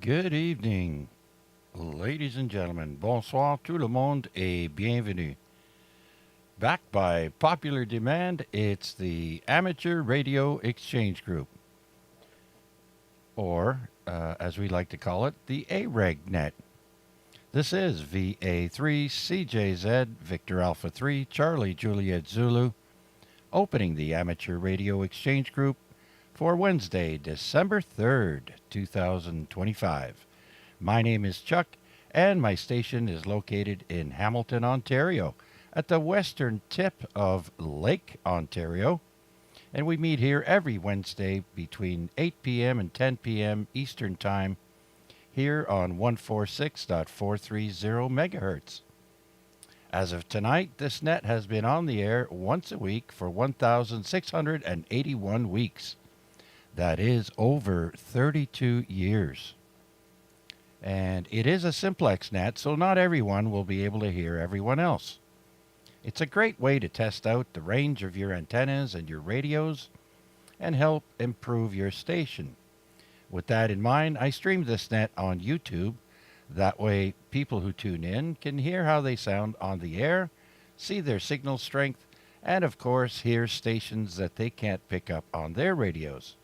Good evening, ladies and gentlemen. Bonsoir tout le monde et bienvenue. Backed by popular demand, it's the Amateur Radio Exchange Group, or as we like to call it, the Areg net. This is VA3CJZ Victor Alpha 3 Charlie Juliet Zulu, opening the Amateur Radio Exchange Group for Wednesday, December 3rd, 2025. My name is Chuck, and my station is located in Hamilton, Ontario, at the western tip of Lake Ontario. And we meet here every Wednesday between 8 p.m. and 10 p.m. Eastern Time here on 146.430 megahertz. As of tonight, this net has been on the air once a week for 1,681 weeks. That is over 32 years. And it is a simplex net, so not everyone will be able to hear everyone else. It's a great way to test out the range of your antennas and your radios and help improve your station. With that in mind, I stream this net on YouTube. That way, people who tune in can hear how they sound on the air, see their signal strength, and of course, hear stations that they can't pick up on their radios.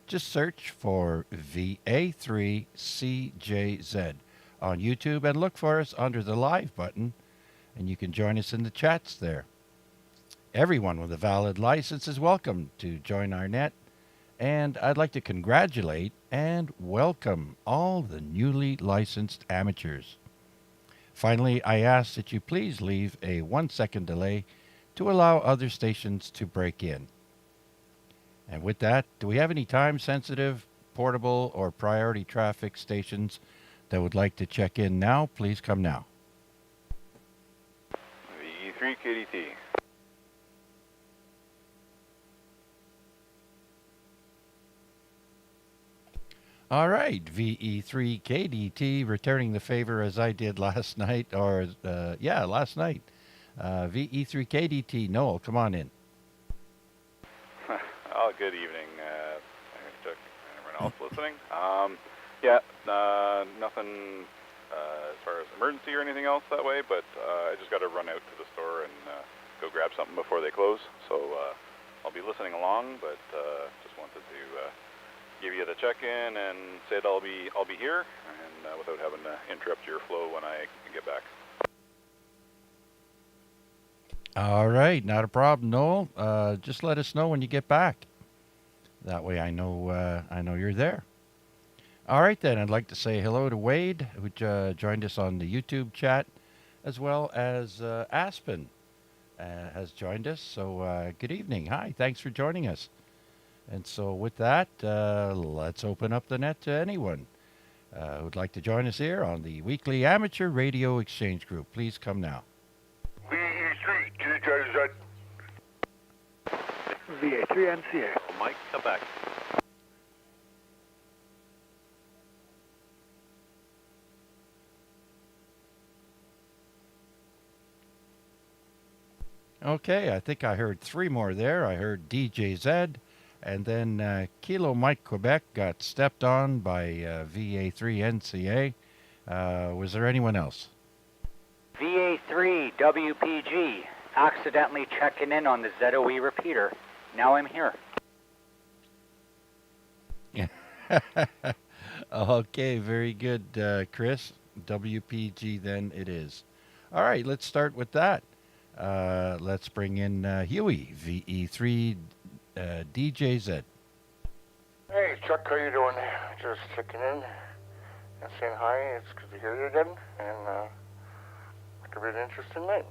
Just search for VA3CJZ on YouTube and look for us under the live button, and you can join us in the chats there. Everyone with a valid license is welcome to join our net, and I'd like to congratulate and welcome all the newly licensed amateurs. Finally, I ask that you please leave a 1-second delay to allow other stations to break in. And with that, do we have any time-sensitive, portable, or priority traffic stations that would like to check in now? Please come now. VE3 KDT. All right, VE3 KDT, returning the favor as I did last night, last night. VE3 KDT, Noel, come on in. Oh, good evening, Chuck, and everyone else listening. Nothing as far as emergency or anything else that way, but I just got to run out to the store and go grab something before they close. So I'll be listening along, but just wanted to give you the check-in and say that I'll be here, and without having to interrupt your flow when I get back. All right, not a problem, Noel. Just let us know when you get back. That way I know you're there. All right, then. I'd like to say hello to Wade, who joined us on the YouTube chat, as well as Aspen has joined us. So good evening. Hi, thanks for joining us. And so with that, let's open up the net to anyone who'd like to join us here on the weekly Amateur Radio Exchange Group. Please come now. VE3, TJZ. VA3NCA. Mike, come back. Okay, I think I heard three more there. I heard DJZ, and then Kilo Mike Quebec got stepped on by VA3NCA. Was there anyone else? VA3 WPG. Accidentally checking in on the ZOE repeater. Now I'm here. Okay, very good, Chris. WPG then it is. All right, let's start with that. Let's bring in Huey, VE3 DJZ. Hey, Chuck, how you doing? Just checking in and saying hi. It's good to hear you again, and it could be an interesting night.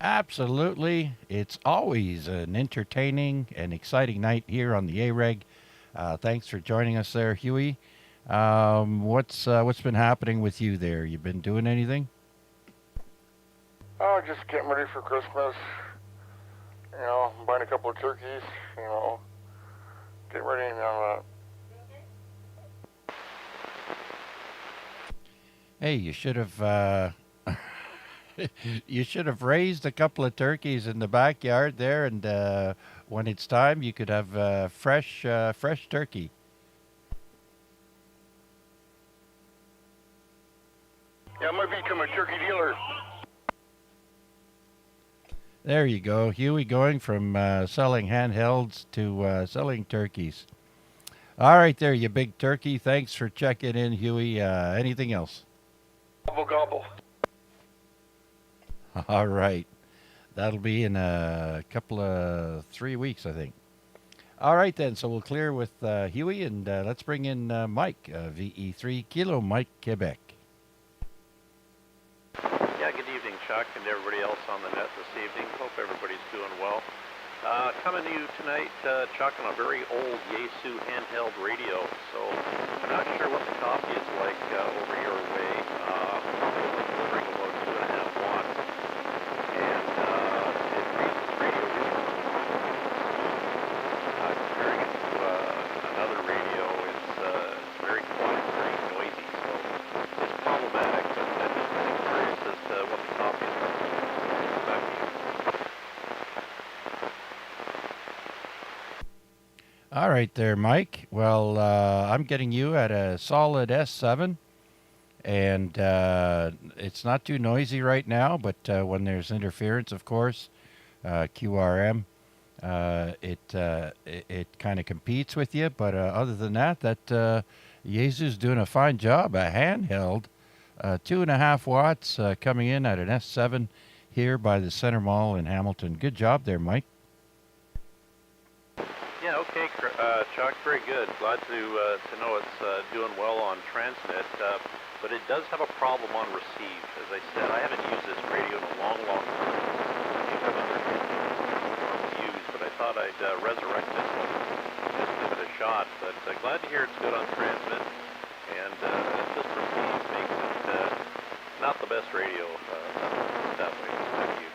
Absolutely. It's always an entertaining and exciting night here on the AREG. Thanks for joining us there, Huey. What's been happening with you there? You been doing anything? Oh, just getting ready for Christmas. You know, buying a couple of turkeys. You know, get ready and Hey, you should have you should have raised a couple of turkeys in the backyard there, and when it's time, you could have fresh turkey. Yeah, I might become a turkey dealer. There you go. Huey going from selling handhelds to selling turkeys. All right there, you big turkey. Thanks for checking in, Huey. Anything else? Gobble, gobble. All right. That'll be in a couple of 3 weeks, I think. All right, then. So we'll clear with Huey, and let's bring in Mike, VE3 Kilo Mike, Quebec. Yeah, good evening, Chuck, and everybody else on the net this evening. Hope everybody's doing well. Coming to you tonight, Chuck, on a very old Yaesu handheld radio. So I'm not sure what the copy is like over your way. Delivering about 2.5 watts, and it reads this radio really. Comparing it to another radio, it's very quiet, very noisy. So it's problematic. But I'm just kind of curious as to what the copy is like. Back to you. All right there, Mike. Well, I'm getting you at a solid S7, and it's not too noisy right now, but when there's interference, of course, QRM, it kind of competes with you. But other than that, Yaesu's doing a fine job. A handheld, 2.5 watts coming in at an S7 here by the Center Mall in Hamilton. Good job there, Mike. Yeah, okay, Chuck, very good. Glad to know it's doing well on Transnet, but it does have a problem on receive. As I said, I haven't used this radio in a long, long time. I think I've under use, but I thought I'd resurrect this one, just give it a shot. But glad to hear it's good on Transnet, and just receive makes it not the best radio that way. Thank you.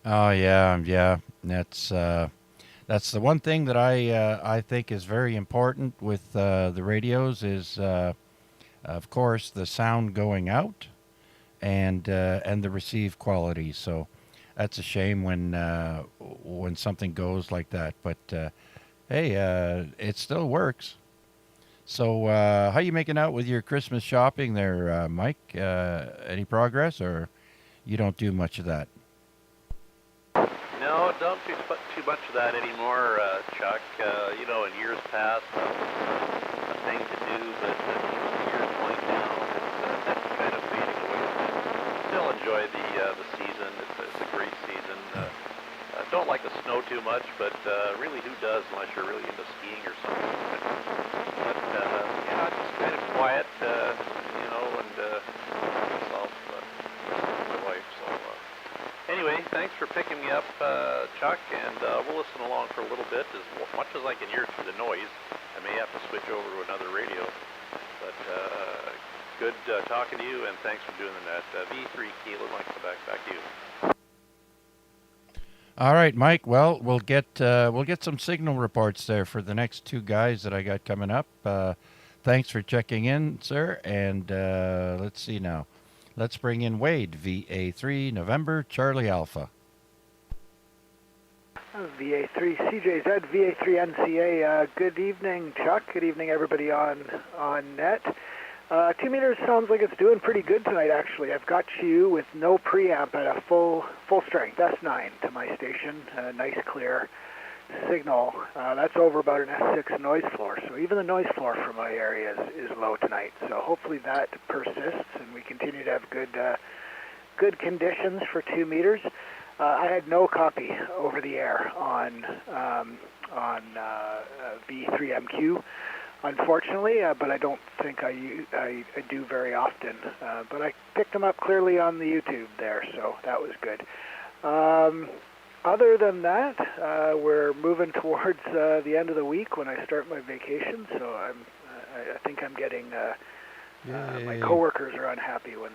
Oh yeah. That's the one thing that I think is very important with the radios is, of course, the sound going out and the receive quality. So that's a shame when something goes like that. But hey, it still works. So how you making out with your Christmas shopping there, Mike? Any progress, or you don't do much of that? No, don't do too much of that anymore, Chuck. You know, in years past, that was a thing to do, but years going now, that's kind of fading away. Still enjoy the season. It's a great season. Don't like the snow too much, but really, who does unless you're really into skiing or something? But yeah, just kind of quiet, you know, and myself, my wife. So. Anyway, thanks for picking me up, Chuck, and we'll listen along for a little bit. As much as I can hear through the noise, I may have to switch over to another radio. But good talking to you, and thanks for doing that. V3 Kilo, Mike, Quebec, back to you. All right, Mike. Well, we'll get some signal reports there for the next two guys that I got coming up. Thanks for checking in, sir. And let's see now. Let's bring in Wade, VA3 November Charlie Alpha. VA3 CJZ, VA3 NCA. Good evening, Chuck. Good evening, everybody on net. 2 meters sounds like it's doing pretty good tonight, actually. I've got you with no preamp at a full strength S9 to my station. Nice clear signal. That's over about an S6 noise floor. So even the noise floor for my area is low tonight. So hopefully that persists and we continue to have good conditions for 2 meters. I had no copy over the air on V3MQ. Unfortunately, but I don't think I do very often. But I picked them up clearly on the YouTube there, so that was good. Other than that, we're moving towards the end of the week when I start my vacation. So I think I'm getting my coworkers are unhappy when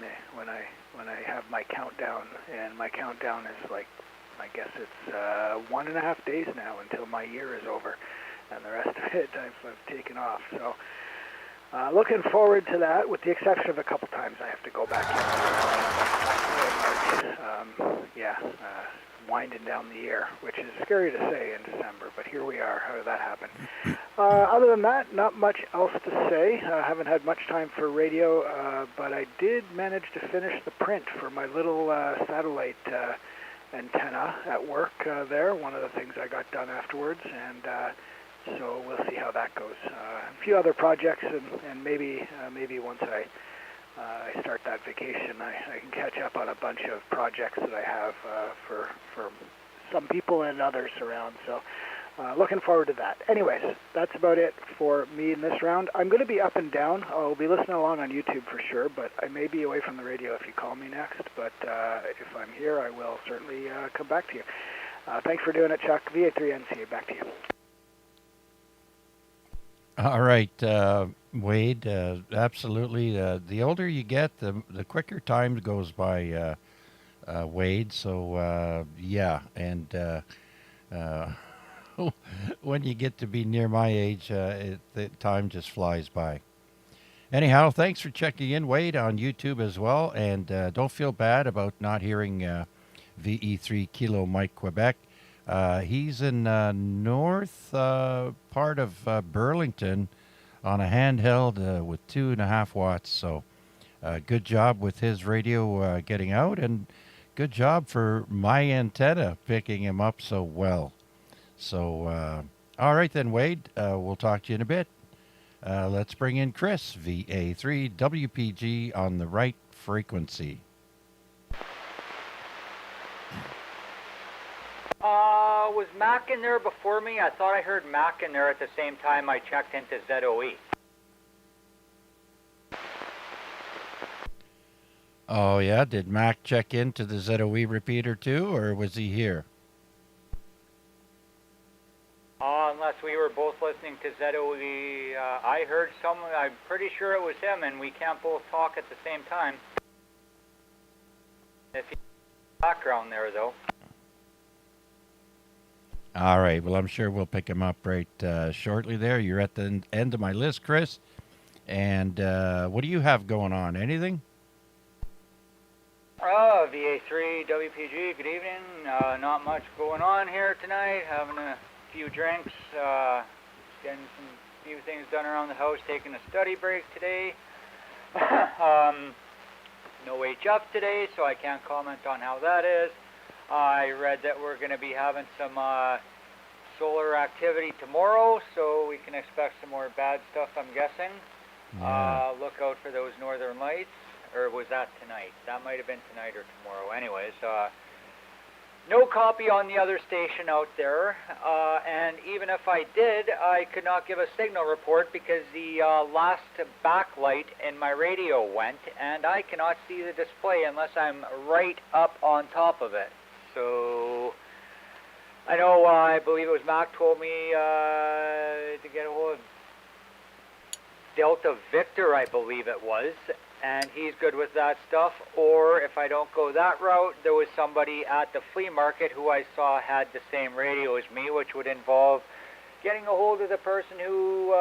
I have my countdown, and my countdown is like, I guess it's 1.5 days now until my year is over. And the rest of it I've taken off. So looking forward to that, with the exception of a couple times I have to go back in. winding down the year, which is scary to say in December, but here we are. How did that happen? Other than that, not much else to say. I haven't had much time for radio, but I did manage to finish the print for my little satellite antenna at work there. One of the things I got done afterwards, and so we'll see how that goes. A few other projects, and maybe once I start that vacation, I can catch up on a bunch of projects that I have for some people and others around. So looking forward to that. Anyways, that's about it for me in this round. I'm going to be up and down. I'll be listening along on YouTube for sure, but I may be away from the radio if you call me next. But if I'm here, I will certainly come back to you. Thanks for doing it, Chuck. VA3NCA, back to you. All right, Wade, absolutely. The older you get, the quicker time goes by, Wade. So, yeah, and when you get to be near my age, the time just flies by. Anyhow, thanks for checking in, Wade, on YouTube as well. And don't feel bad about not hearing VE3 Kilo Mike Quebec. He's in north part of Burlington on a handheld with 2.5 watts. So good job with his radio getting out, and good job for my antenna picking him up so well. So, all right then, Wade, we'll talk to you in a bit. Let's bring in Chris, VA3 WPG on the right frequency. Was Mac in there before me? I thought I heard Mac in there at the same time I checked into ZOE. Oh, yeah? Did Mac check into the ZOE repeater too, or was he here? Unless we were both listening to ZOE. I heard someone, I'm pretty sure it was him, and we can't both talk at the same time. If he's in the background there, though. All right. Well, I'm sure we'll pick him up right shortly there. You're at the end of my list, Chris. And what do you have going on? Anything? VA3 WPG, good evening. Not much going on here tonight. Having a few drinks, getting some few things done around the house, taking a study break today. No HF today, so I can't comment on how that is. I read that we're going to be having some solar activity tomorrow, so we can expect some more bad stuff, I'm guessing. Yeah. Look out for those northern lights. Or was that tonight? That might have been tonight or tomorrow. Anyways, no copy on the other station out there. And even if I did, I could not give a signal report because the last backlight in my radio went, and I cannot see the display unless I'm right up on top of it. So I know, I believe it was Mac told me to get a hold of Delta Victor, I believe it was, and he's good with that stuff. Or if I don't go that route, there was somebody at the flea market who I saw had the same radio as me, which would involve getting a hold of the person who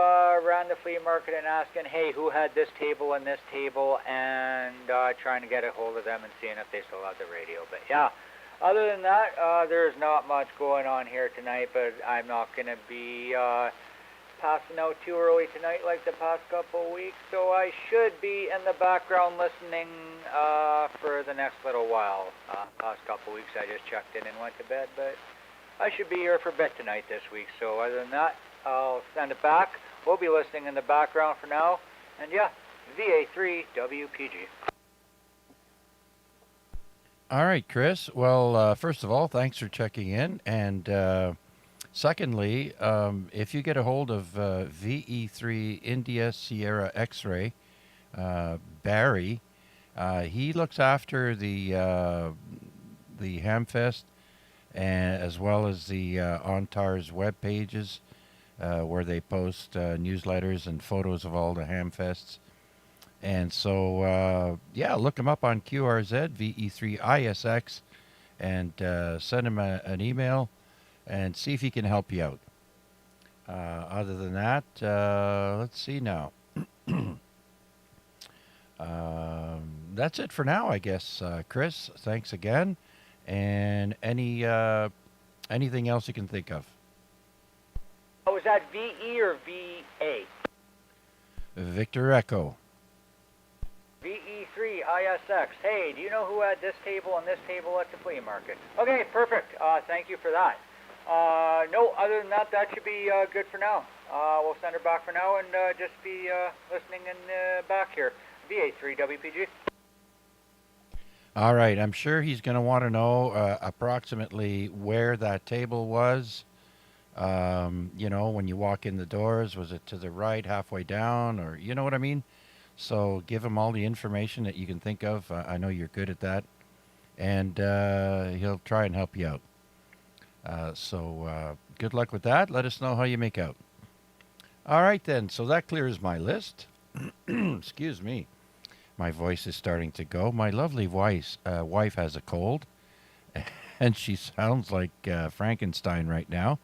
ran the flea market and asking, hey, who had this table and this table, and trying to get a hold of them and seeing if they still have the radio. But yeah, other than that, there's not much going on here tonight, but I'm not going to be passing out too early tonight like the past couple of weeks, so I should be in the background listening for the next little while. Past couple of weeks I just checked in and went to bed, but I should be here for a bit tonight this week, so other than that, I'll send it back. We'll be listening in the background for now, and yeah, VA3 WPG. All right, Chris. Well, first of all, thanks for checking in. And secondly, if you get a hold of VE3 India Sierra X-Ray, Barry, he looks after the Hamfest, and as well as the ONTAR's web pages, where they post newsletters and photos of all the Hamfests. And so, yeah, look him up on QRZ, VE3ISX, and send him an email and see if he can help you out. Other than that, let's see now. That's it for now, I guess, Chris. Thanks again. and anything else you can think of. Oh, was that VE or VA? Victor Echo. VE3 ISX. Hey, do you know who had this table and this table at the flea market? Okay, perfect. Thank you for that. No, other than that, that should be good for now. We'll send her back for now and just be listening in back here. VA3 WPG. All right, I'm sure he's going to want to know approximately where that table was. You know, when you walk in the doors, was it to the right, halfway down, or you know what I mean? So give him all the information that you can think of. I know you're good at that, and he'll try and help you out. So good luck with that. Let us know how you make out. All right, then. So that clears my list. Excuse me. My voice is starting to go. My lovely wife has a cold, and she sounds like Frankenstein right now.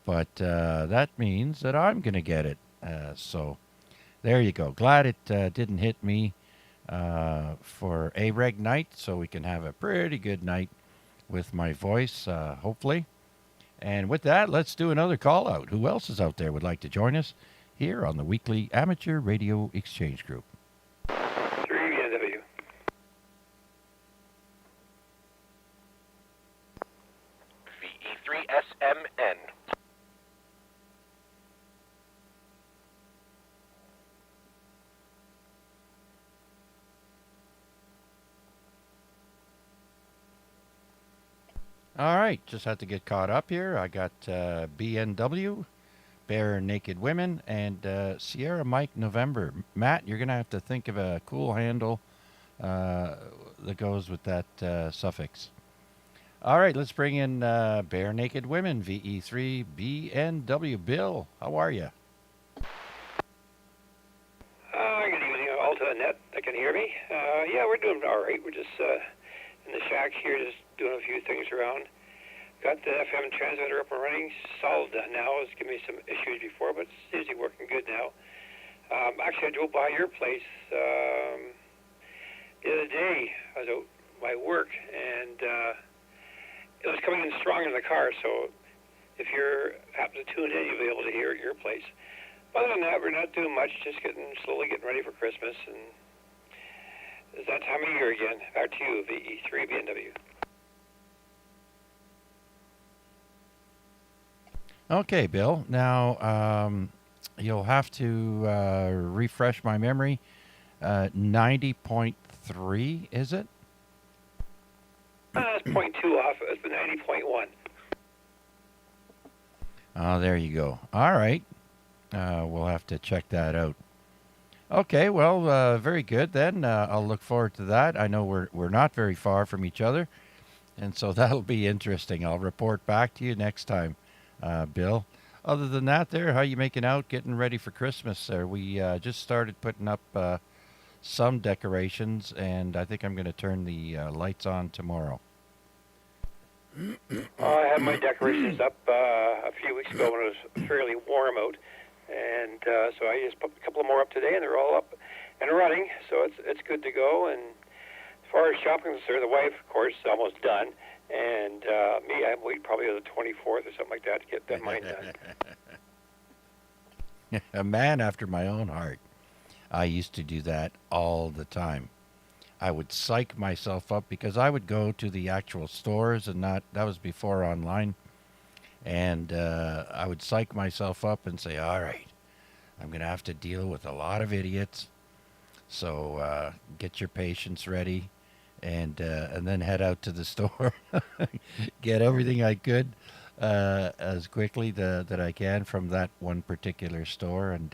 But that means that I'm going to get it. So there you go. Glad it didn't hit me for Areg night, so we can have a pretty good night with my voice, hopefully. And with that, let's do another call out. Who else is out there would like to join us here on the weekly Amateur Radio Exchange Group? 3BNW. VE3SMN. All right, just had to get caught up here. I got BNW, Bare Naked Women, and Sierra Mike November. Matt, you're going to have to think of a cool handle that goes with that suffix. All right, let's bring in Bare Naked Women, VE3 BNW. Bill, how are you? Good evening, all to the net that can hear me. Yeah, we're doing all right. We're just in the shack here, just doing a few things around. Got the FM transmitter up and running, solved now. It's given me some issues before, but it seems to be working good now. Actually, I drove by your place the other day. I was out my work, and it was coming in strong in the car, so if you happen to tune in, you'll be able to hear it at your place. Other than that, we're not doing much, just slowly getting ready for Christmas, and it's that time of year again. Back to you, VE3 BNW. Okay, Bill. Now, you'll have to refresh my memory. 90.3, is it? That's 0.2 off. It's the 90.1. Oh, there you go. All right. We'll have to check that out. Okay, well, very good then. I'll look forward to that. I know we're not very far from each other, and so that'll be interesting. I'll report back to you next time, Bill. Other than that, there, how you making out? Getting ready for Christmas? There, we just started putting up some decorations, and I think I'm going to turn the lights on tomorrow. I had my decorations up a few weeks ago when it was fairly warm out, and so I just put a couple more up today, and they're all up and running, so it's good to go. And as far as shopping is concerned, the wife, of course, is almost done, and me, I'm waiting probably to the 24th or something like that to get that mine done. A man after my own heart. I used to do that all the time. I would psych myself up because I would go to the actual stores and that was before online. And I would psych myself up and say, all right, I'm going to have to deal with a lot of idiots. So get your patience ready and then head out to the store, get everything I could as quickly that I can from that one particular store. And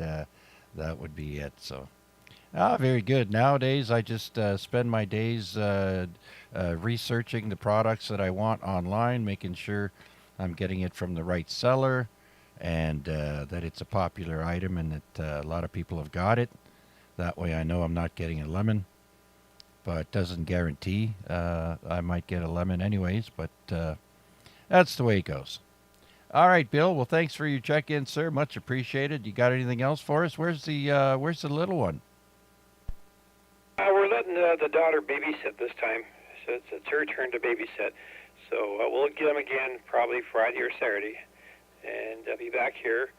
that would be it. So. Very good. Nowadays, I just spend my days researching the products that I want online, making sure I'm getting it from the right seller and that it's a popular item and that a lot of people have got it. That way I know I'm not getting a lemon, but it doesn't guarantee I might get a lemon anyways, but that's the way it goes. All right, Bill. Well, thanks for your check-in, sir. Much appreciated. You got anything else for us? Where's the little one? We're letting the daughter babysit this time. it's her turn to babysit. So we'll get him again probably Friday or Saturday, and I'll be back here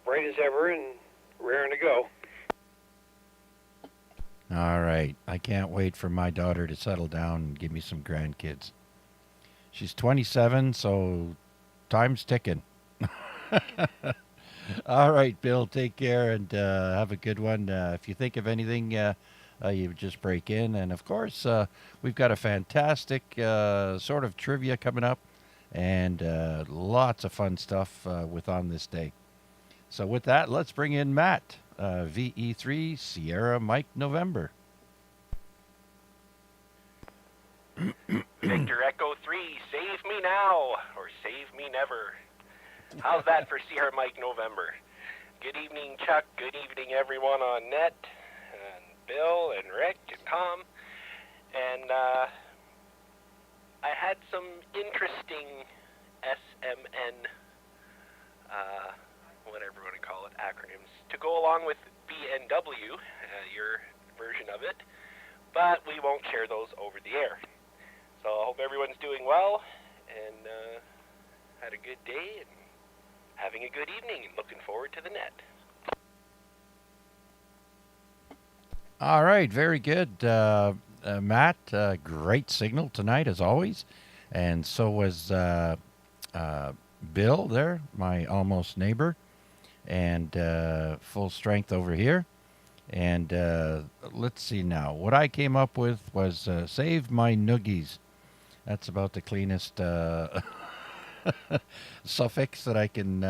bright as ever and raring to go. All right. I can't wait for my daughter to settle down and give me some grandkids. She's 27, so time's ticking. All right, Bill, take care and have a good one. If you think of anything, you just break in. And, of course, we've got a fantastic sort of trivia coming up and lots of fun stuff with On This Day. So with that, let's bring in Matt, VE3 Sierra Mike November. Victor Echo 3, save me now, or save me never. How's that for Sierra Mike November? Good evening, Chuck. Good evening, everyone on net, and Bill, and Rick, and Tom. And I had some interesting SMN, whatever you want to call it, acronyms, to go along with BNW, your version of it, but we won't share those over the air. So I hope everyone's doing well, and had a good day, and having a good evening, and looking forward to the net. All right, very good, Matt. Great signal tonight, as always. And so was Bill there, my almost neighbor, and full strength over here. And let's see now. What I came up with was save my noogies. That's about the cleanest suffix that I can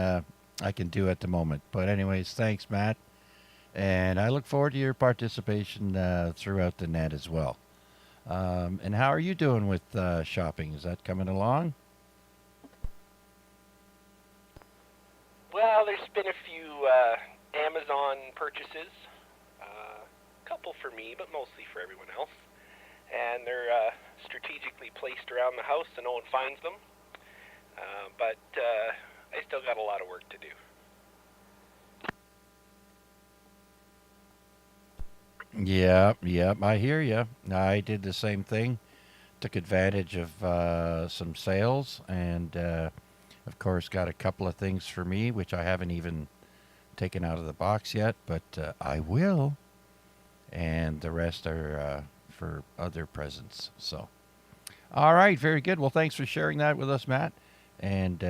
do at the moment. But anyways, thanks, Matt. And I look forward to your participation throughout the net as well. And how are you doing with shopping? Is that coming along? Well, there's been a few Amazon purchases. A couple for me, but mostly for everyone else. And they're strategically placed around the house so no one finds them. But I still got a lot of work to do. Yeah, I hear you. I did the same thing. Took advantage of some sales and, of course, got a couple of things for me, which I haven't even taken out of the box yet, but I will. And the rest are for other presents. So, all right, very good. Well, thanks for sharing that with us, Matt. And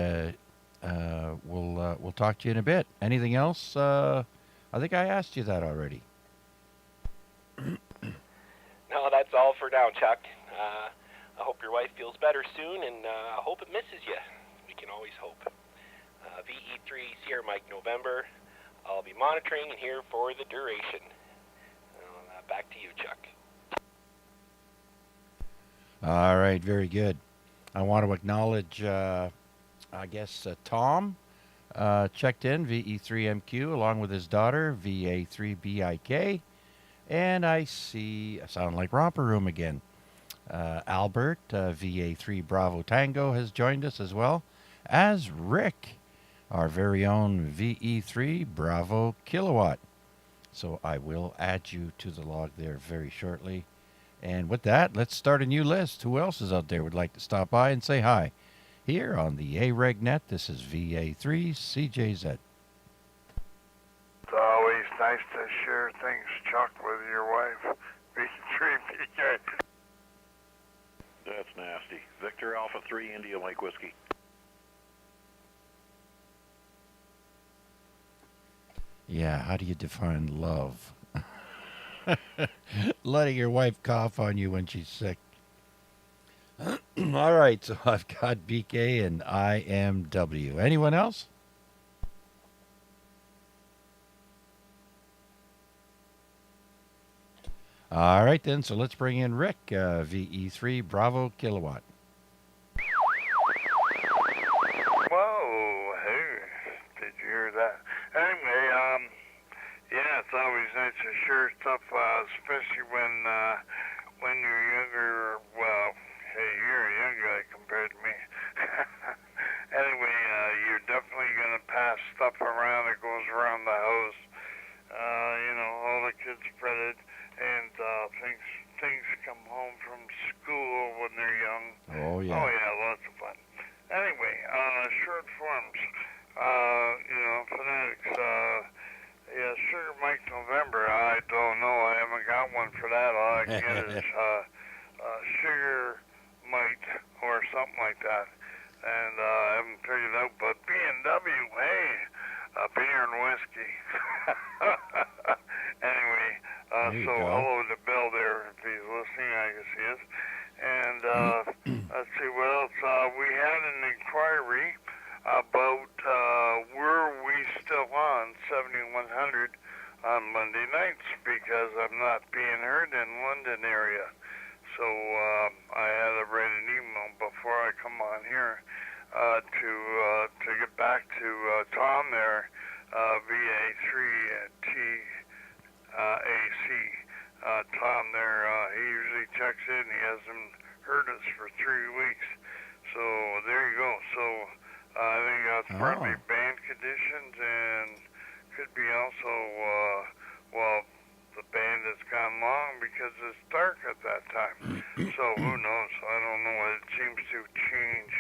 we'll talk to you in a bit. Anything else? I think I asked you that already. No, that's all for now, Chuck. I hope your wife feels better soon, and I hope it misses you. We can always hope. VE3 Sierra Mike November. I'll be monitoring and here for the duration. Back to you, Chuck. All right, very good. I want to acknowledge, Tom checked in, VE3MQ, along with his daughter, VA3BIK. And I sound like Romper Room again. Albert, VA3 Bravo Tango, has joined us as well, as Rick, our very own VE3 Bravo Kilowatt. So I will add you to the log there very shortly. And with that, let's start a new list. Who else is out there would like to stop by and say hi? Here on the Areg net, this is VA3CJZ. It's always nice to share things, Chuck, with your wife. V3PK. That's nasty. Victor Alpha 3 India Mike Whiskey. Yeah, how do you define love? Letting your wife cough on you when she's sick. All right, so I've got BK and IMW. Anyone else? All right, then, so let's bring in Rick, VE3 Bravo Kilowatt. Whoa, hey, did you hear that? Anyway, yeah, it's always nice to share stuff, especially when you're younger. Well, hey, you're a young guy compared to me. Anyway, you're definitely gonna pass stuff around that goes around the house. All the kids spread it, and things come home from Anyway, short forms. Phonetics. Yeah, Sugar Mike November. I don't know. I haven't got one for that. All I can get is Sugar Mike or something like that. And I haven't figured it out. But B&W, hey, beer and whiskey. Anyway, so hello to Bill there if he's listening. I guess he is. And let's see what else. We had an inquiry about were we still on 7100 on Monday nights because I'm not being heard in London area. So I had to write an email before I come on here to get back to Tom there, VA3TAC. Tom there, he usually checks in. He hasn't heard us for 3 weeks. So there you go. So I think that's partly band conditions and could be also, the band has gone long because it's dark at that time. So who knows? I don't know. It seems to change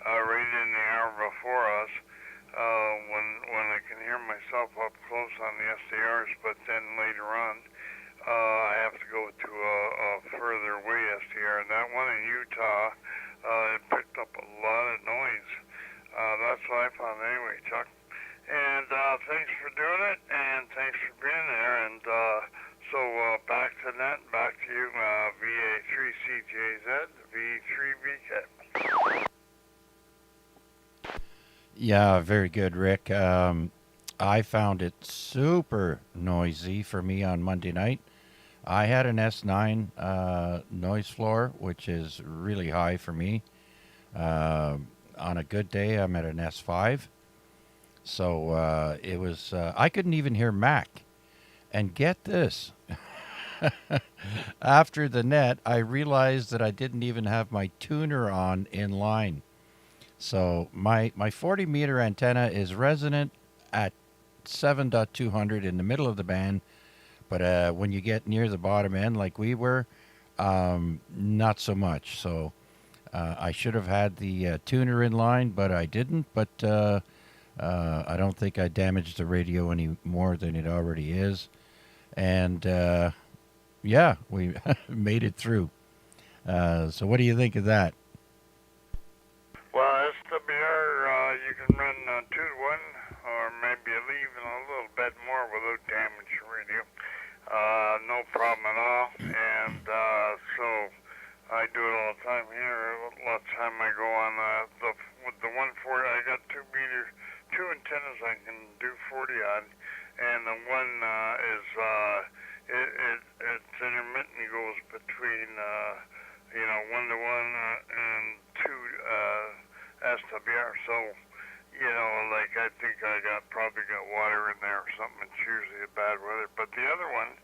right in the hour before us when I can hear myself up close on the SDRs, but then later on I have to go to a further away SDR. And that one in Utah, it picked up a lot of noise. That's what I found anyway, Chuck. And thanks for doing it, and thanks for being there. And so back to net, back to you, VA3CJZ, V3VK. Yeah, very good, Rick. I found it super noisy for me on Monday night. I had an S9 noise floor, which is really high for me. On a good day, I'm at an S5. So it was, I couldn't even hear Mac. And get this, after the net, I realized that I didn't even have my tuner on in line. So my 40 meter antenna is resonant at 7.200 in the middle of the band. But when you get near the bottom end, like we were, not so much. So I should have had the tuner in line, but I didn't. But I don't think I damaged the radio any more than it already is. And yeah, we made it through. So what do you think of that? Well, SWR, you can run 2 to 1, or maybe even a little bit more without damage your radio. No problem at all. And so I do it all the time here. A lot of time I go on with the 140. I got 2 antennas I can do 40 on, and the one is it's intermittent. It goes between 1 to 1 and 2 SWR. So like I think I probably got water in there or something. It's usually a bad weather. But the other one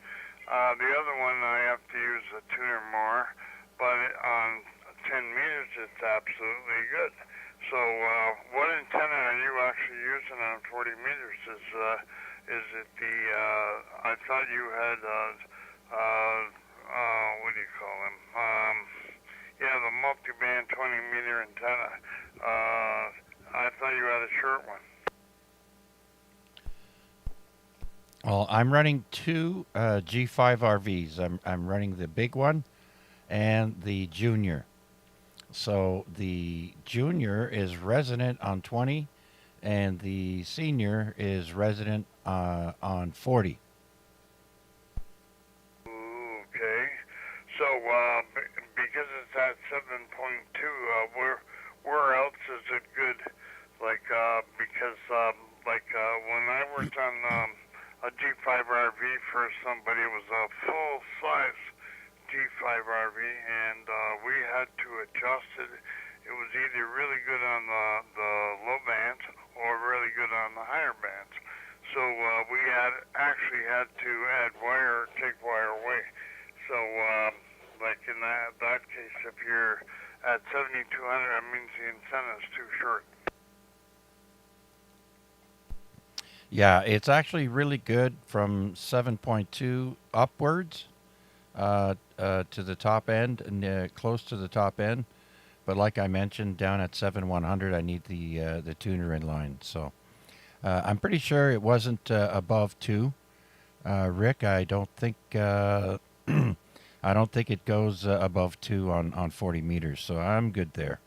I have to use a tuner more, but on 10 meters it's absolutely good. So what antenna are you actually using on 40 meters? Is it the I thought you had what do you call them? The multi-band 20 meter antenna. I thought you had a short one. Well, I'm running 2 G5 RVs. I'm running the big one and the junior. So the junior is resonant on 20, and the senior is resonant on 40. Okay. So because it's at 7.2, where else is it good? Like because when I worked on a G5 RV for somebody, it was a full size G5 RV, and we had to adjust it. It was either really good on the low bands or really good on the higher bands. So we actually had to add wire, take wire away. So like in that case, if you're at 7,200, that means the antenna is too short. Yeah, it's actually really good from 7.2 upwards to the top end and close to the top end. but like I mentioned, down at 7100, I need the tuner in line. So I'm pretty sure it wasn't above 2. Rick, I don't think I don't think it goes above 2 on 40 meters. So I'm good there.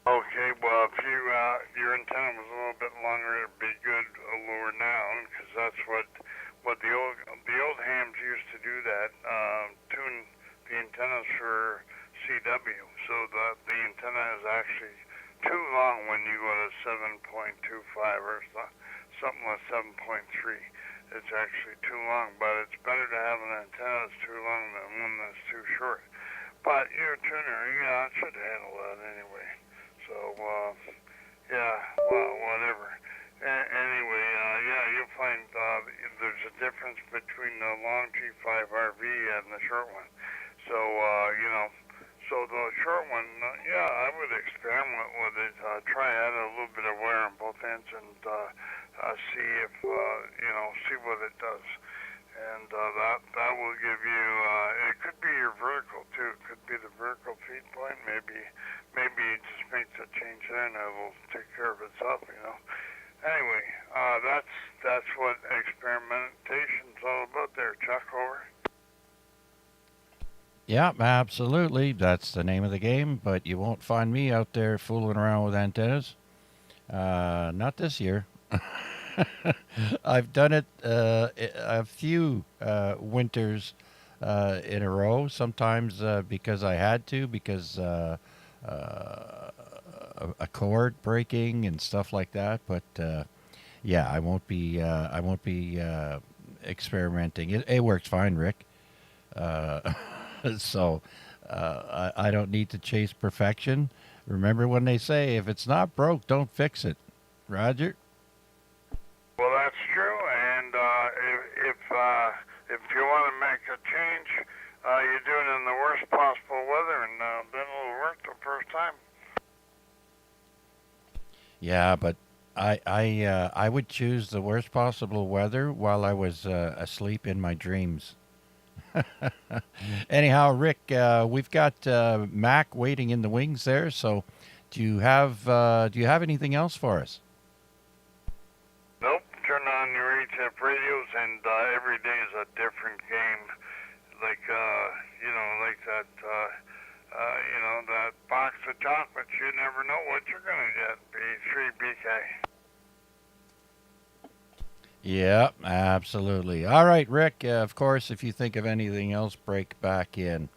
Okay, well, if your antenna was a little bit longer, it'd be good lower down, because that's what the old hams used to do. That tune the antennas for CW, so that the antenna is actually too long when you go to 7.25 or something like 7.3. It's actually too long, but it's better to have an antenna that's too long than one that's too short. But your tuner, it should handle that anyway. So, yeah, well, whatever. Anyway, you'll find there's a difference between the long G5RV and the short one. So, so the short one, I would experiment with it. Try add a little bit of wear on both ends and see if, see what it does. And that will give you, it could be your vertical too. It could be the vertical feed point. Maybe you just make the change there and it will take care of itself, Anyway, that's what experimentation's all about there, Chuck. Over. Yeah, absolutely. That's the name of the game, but you won't find me out there fooling around with antennas. Not this year. I've done it a few winters in a row, sometimes because I had to, because a cord breaking and stuff like that. But yeah, I won't be experimenting. It works fine, Rick. So I don't need to chase perfection. Remember when they say, if it's not broke, don't fix it. Roger? Well, that's true, and if you want to make a change, you do it in the worst possible weather, and then it'll work the first time. Yeah, but I would choose the worst possible weather while I was asleep in my dreams. Anyhow, Rick, we've got Mac waiting in the wings there. So, do you have anything else for us? Nope. Turn on your HF radios, and every day is a different game. Like like that. That box of chocolates. You never know what you're gonna get. B3BK. Yeah, absolutely. All right, Rick. Of course, if you think of anything else, break back in.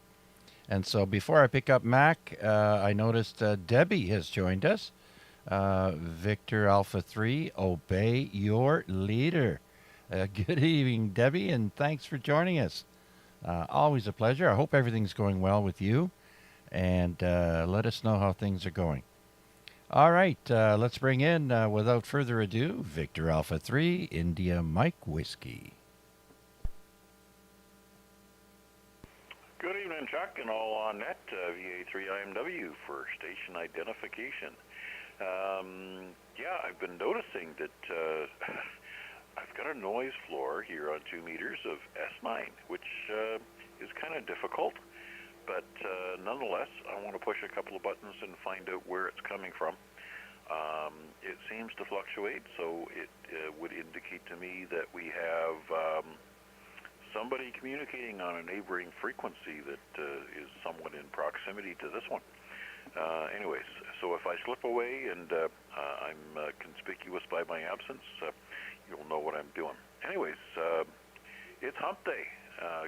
And so, before I pick up Mac, I noticed Debbie has joined us. Victor Alpha 3, obey your leader. Good evening, Debbie, and thanks for joining us. Always a pleasure. I hope everything's going well with you, and let us know how things are going. All right, let's bring in, without further ado, Victor Alpha 3, India Mike Whiskey. Good evening, Chuck, and all on net, VA3IMW for station identification. I've been noticing that I've got a noise floor here on 2 meters of S9, which is kind of difficult, but nonetheless, I want to push a couple of buttons and find out where it's coming from. It seems to fluctuate, so it would indicate to me that we have somebody communicating on a neighboring frequency that is somewhat in proximity to this one. Anyways, so if I slip away and I'm conspicuous by my absence, you'll know what I'm doing. Anyways, it's hump day.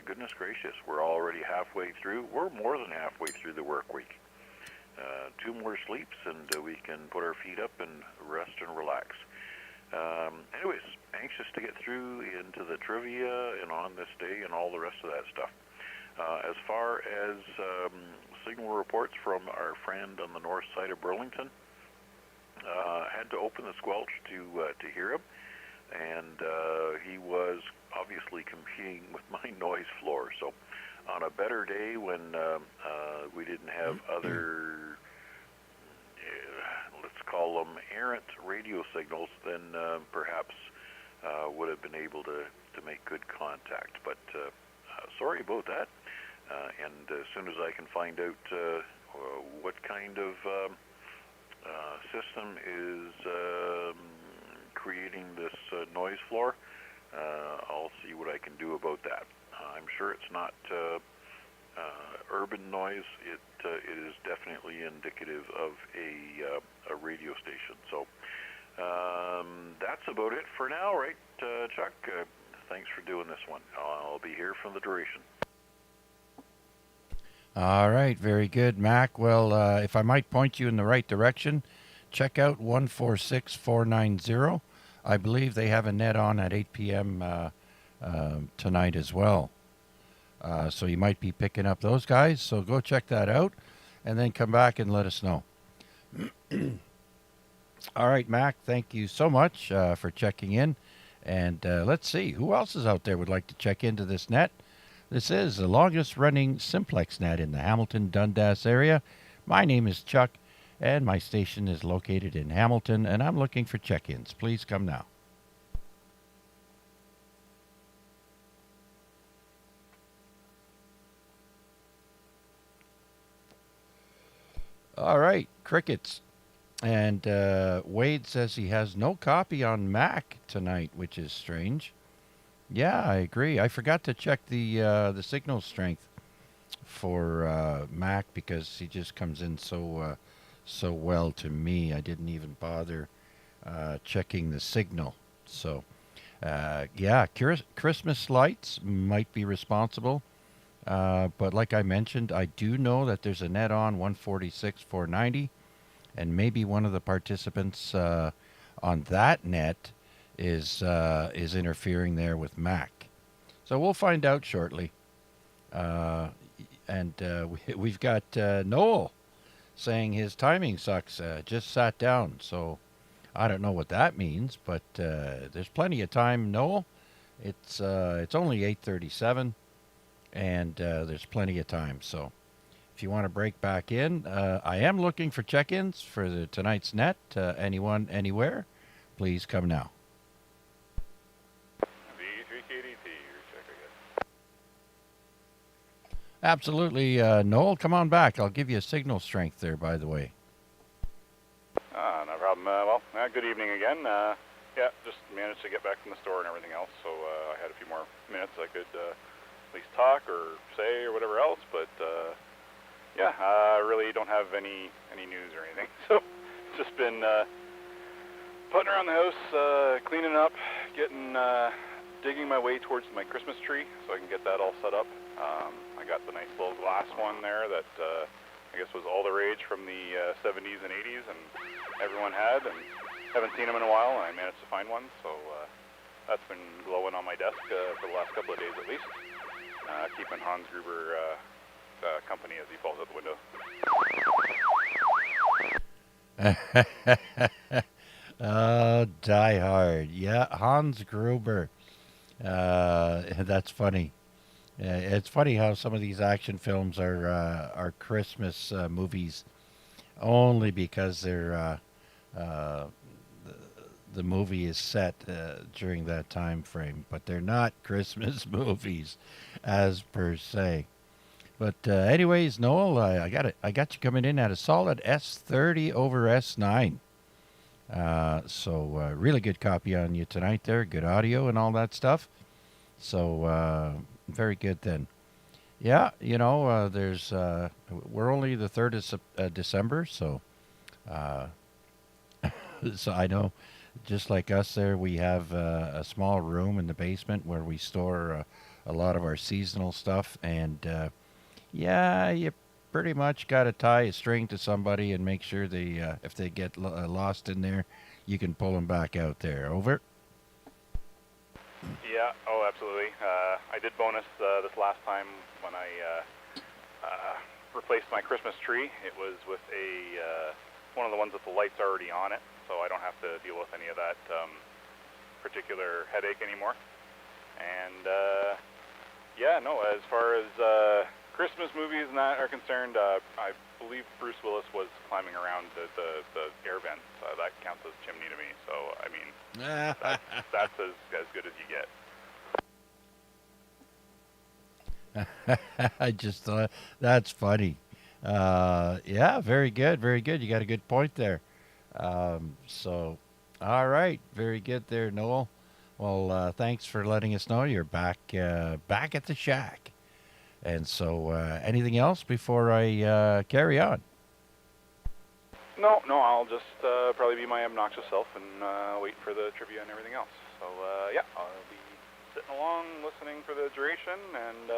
Goodness gracious, we're already halfway through. We're more than halfway through the work week. 2 more sleeps and we can put our feet up and rest and relax. Anyways, anxious to get through into the trivia and on this day and all the rest of that stuff. As far as signal reports from our friend on the north side of Burlington, had to open the squelch to hear him, and he was obviously competing with my noise floor. So on a better day when we didn't have other, let's call them errant radio signals, then perhaps would have been able to make good contact. But sorry about that. And as soon as I can find out what kind of system is creating this noise floor, I'll see what I can do about that. I'm sure it's not urban noise. It is definitely indicative of a radio station. So that's about it for now, right, Chuck? Thanks for doing this one. I'll be here for the duration. All right, very good, Mac. Well, if I might point you in the right direction, check out 146490. I believe they have a net on at 8 p.m. Tonight as well. So you might be picking up those guys. So go check that out and then come back and let us know. All right, Mac, thank you so much for checking in. And let's see, who else is out there would like to check into this net? This is the longest running simplex net in the Hamilton Dundas area. My name is Chuck, and my station is located in Hamilton, and I'm looking for check-ins. Please come now. All right, crickets. And Wade says he has no copy on Mac tonight, which is strange. Yeah, I agree. I forgot to check the signal strength for Mac because he just comes in so well to me. I didn't even bother checking the signal. So, yeah, Christmas lights might be responsible. But like I mentioned, I do know that there's a net on 146.490, and maybe one of the participants on that net is interfering there with Mac. So we'll find out shortly. We've got Noel saying his timing sucks. Just sat down, so I don't know what that means, but there's plenty of time, Noel. It's only 8:37, and there's plenty of time. So if you want to break back in, I am looking for check-ins for tonight's net. Anyone, anywhere, please come now. Absolutely, Noel, come on back. I'll give you a signal strength there, by the way. No problem. Good evening again. Yeah, just managed to get back from the store and everything else, so I had a few more minutes I could at least talk or say or whatever else, but yeah, I really don't have any news or anything, so it's just been putting around the house, cleaning up, digging my way towards my Christmas tree so I can get that all set up. I got the nice little glass one there that I guess was all the rage from the 70s and 80s, and everyone had, and haven't seen them in a while, and I managed to find one, so that's been glowing on my desk for the last couple of days at least, keeping Hans Gruber company as he falls out the window. Oh, Die Hard. Yeah, Hans Gruber. That's funny. It's funny how some of these action films are Christmas movies only because they're the movie is set during that time frame, but they're not Christmas movies as per se. But anyways, Noel, I got you coming in at a solid S30 over S9. So really good copy on you tonight there. Good audio and all that stuff. So very good then. Yeah, there's we're only the 3rd of December, so so I know, just like us there, we have a small room in the basement where we store a lot of our seasonal stuff, and yeah, you pretty much got to tie a string to somebody and make sure they, if they get lost in there, you can pull them back out there. Over. Yeah, oh, absolutely. I did bonus this last time when I replaced my Christmas tree. It was with one of the ones with the lights already on it, so I don't have to deal with any of that particular headache anymore. And yeah, no, as far as Christmas movies and that are concerned, I believe Bruce Willis was climbing around the air vents. That counts as chimney to me. So I mean, that's as good as you get. I just thought that's funny. Yeah, very good, very good. You got a good point there. So, all right, very good there, Noel. Well, thanks for letting us know you're back at the shack. And so, anything else before I carry on? No, I'll just probably be my obnoxious self and wait for the trivia and everything else. So, yeah, I'll be sitting along, listening for the duration, and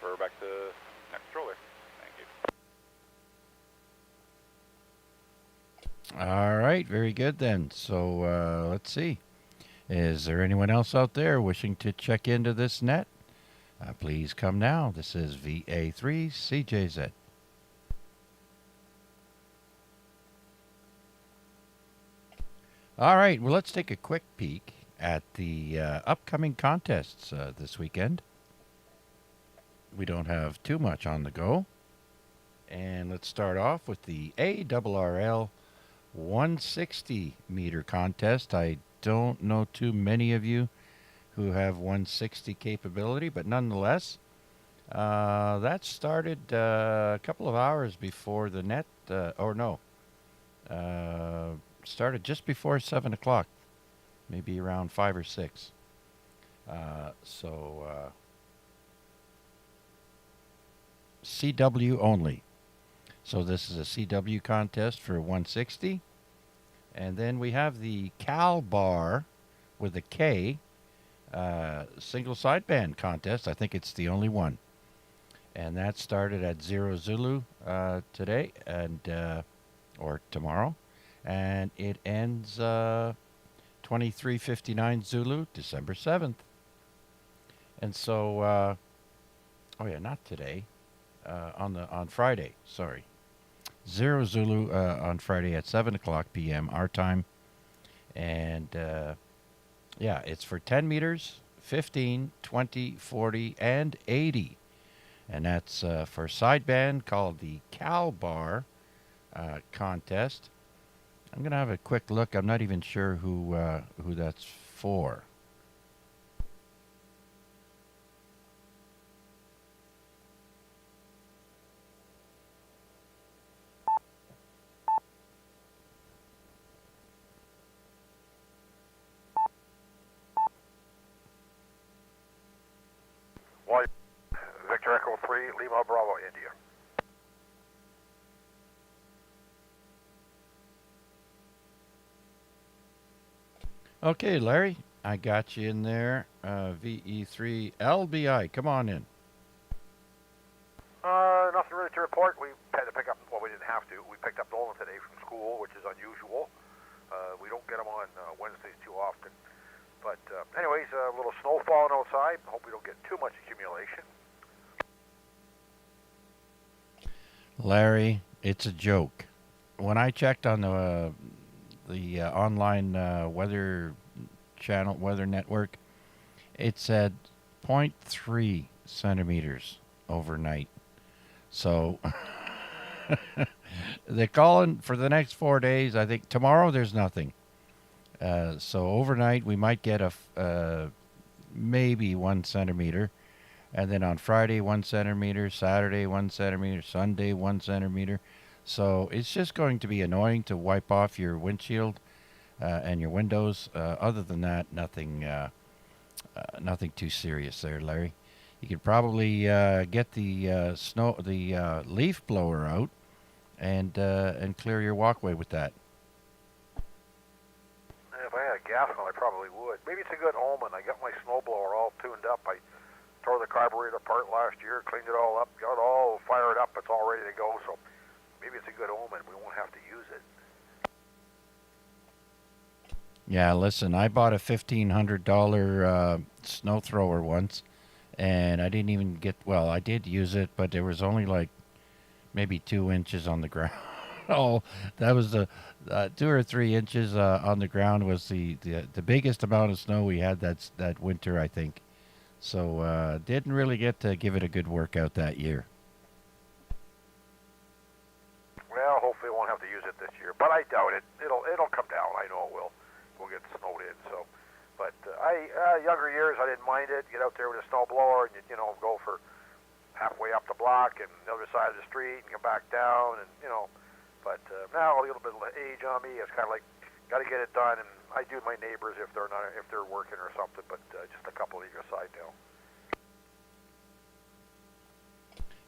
we're back to next roller. Thank you. All right, very good then. So, let's see. Is there anyone else out there wishing to check into this net? Please come now. This is VA3CJZ. All right, well, let's take a quick peek at the upcoming contests this weekend. We don't have too much on the go. And let's start off with the ARRL 160 meter contest. I don't know too many of you who have 160 capability, but nonetheless, that started a couple of hours before the net, started just before 7 o'clock, maybe around 5 or 6. CW only. So this is a CW contest for 160. And then we have the Cal Bar with a K single sideband contest. I think it's the only one. And that started at 0 Zulu today and or tomorrow. And it ends 23:59 Zulu, December 7th. And so, not today. On Friday, sorry. 0 Zulu on Friday at 7 o'clock p.m. our time. And it's for 10 meters, 15, 20, 40, and 80. And that's for sideband called the Cal Bar contest. I'm going to have a quick look. I'm not even sure who that's for. Victor Echo 3, Lima Bravo, India. Okay, Larry, I got you in there. VE3 LBI, come on in. Nothing really to report. We had to pick up, well, we didn't have to. We picked up Nolan today from school, which is unusual. We don't get them on Wednesdays too often. But anyways, a little snow falling outside. Hope we don't get too much accumulation. Larry, it's a joke. When I checked on the online weather channel, weather network, it said 0.3 centimeters overnight. So they're calling for the next 4 days. I think tomorrow there's nothing. So overnight we might get maybe 1 centimeter. And then on Friday, 1 centimeter, Saturday, 1 centimeter, Sunday, 1 centimeter. So it's just going to be annoying to wipe off your windshield and your windows. Other than that, nothing too serious there, Larry. You could probably get the leaf blower out and clear your walkway with that. If I had a gas gun, I probably would. Maybe it's a good omen. I got my snowblower all tuned up. I tore the carburetor apart last year, cleaned it all up, got it all fired up. It's all ready to go. So maybe it's a good omen. We won't have to use it. Yeah, listen, I bought a $1,500 snow thrower once, and I didn't even I did use it, but there was only like maybe 2 inches on the ground. Oh, that was the 2 or 3 inches on the ground was the biggest amount of snow we had that winter, I think. So didn't really get to give it a good workout that year. Well, hopefully we won't have to use it this year, but I doubt it. It'll come down. I know it will. We'll get snowed in. So, but younger years I didn't mind it. Get out there with a snowblower and go for halfway up the block and the other side of the street and come back down, and But now a little bit of age on me, it's kind of like got to get it done. And I do my neighbors if they're working or something, but just a couple either side now.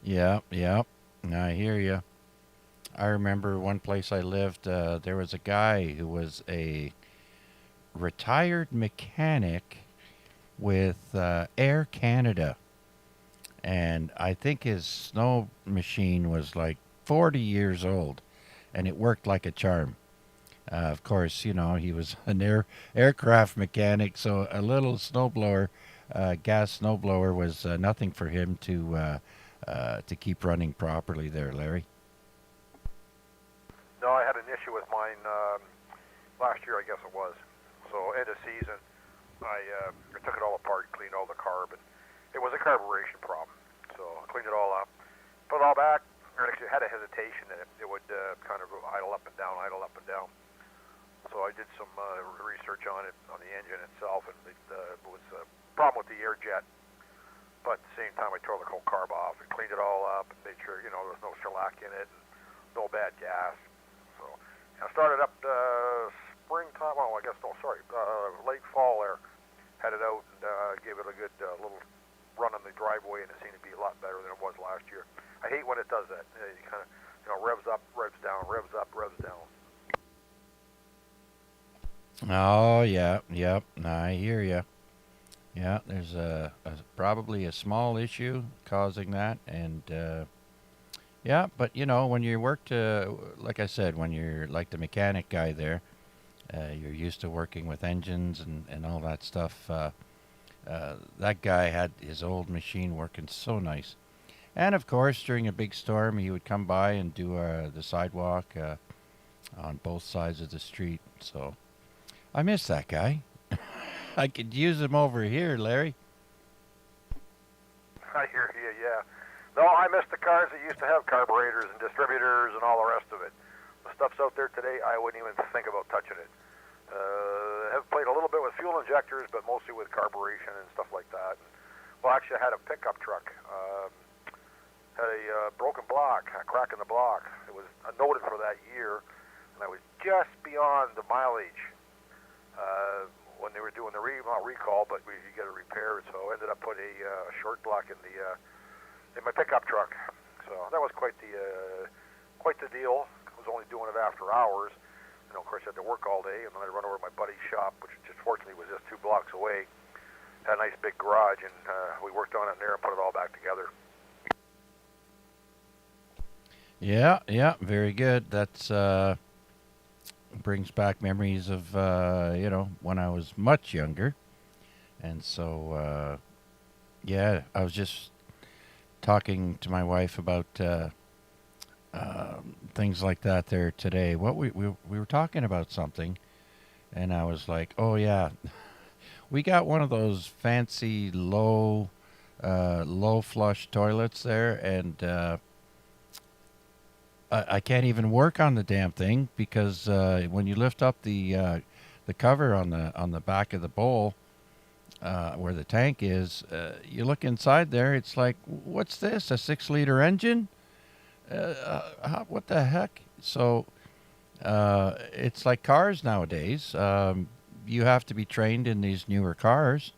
Yeah. I hear you. I remember one place I lived, there was a guy who was a retired mechanic with Air Canada. And I think his snow machine was like 40 years old, and it worked like a charm. Of course, he was an aircraft mechanic, so a little snowblower, gas snowblower, was nothing for him to keep running properly there, Larry. No, I had an issue with mine last year, I guess it was. So end of season, I took it all apart, cleaned all the carb, and it was a carburation problem. So I cleaned it all up, put it all back. I actually had a hesitation that it would kind of idle up and down. So I did some research on it, on the engine itself, and it was a problem with the air jet. But at the same time, I tore the whole carb off and cleaned it all up and made sure, there was no shellac in it and no bad gas. So I started up springtime, late fall there, had it out and gave it a good little run on the driveway, and it seemed to be a lot better than it was last year. I hate when it does that. It kind of, revs up, revs down, revs up, revs down. Oh, yeah, I hear you. Yeah, there's probably a small issue causing that, and yeah, but when you work like I said, when you're like the mechanic guy there, you're used to working with engines and all that stuff. That guy had his old machine working so nice, and of course during a big storm he would come by and do the sidewalk on both sides of the street. So I miss that guy. I could use him over here, Larry. I hear you, yeah. No, I miss the cars that used to have carburetors and distributors and all the rest of it. The stuff's out there today, I wouldn't even think about touching it. Have played a little bit with fuel injectors, but mostly with carburation and stuff like that. Well, actually, I had a pickup truck. Had a broken block, a crack in the block. It was noted for that year, and I was just beyond the mileage when they were doing the not recall, but you get it repaired. So I ended up putting a short block in my pickup truck. So that was quite the deal. I was only doing it after hours. Of course, I had to work all day, and then I'd run over to my buddy's shop, which just fortunately was just 2 blocks away. Had a nice big garage, and we worked on it in there and put it all back together. Yeah, very good. That's brings back memories of when I was much younger, and so yeah, I was just talking to my wife about things like that there today. What we were talking about something, and I was like, oh yeah, we got one of those fancy low flush toilets there, and I can't even work on the damn thing because when you lift up the cover on the back of the bowl where the tank is, you look inside there. It's like, what's this? A 6-liter engine? What the heck? So it's like cars nowadays. You have to be trained in these newer cars.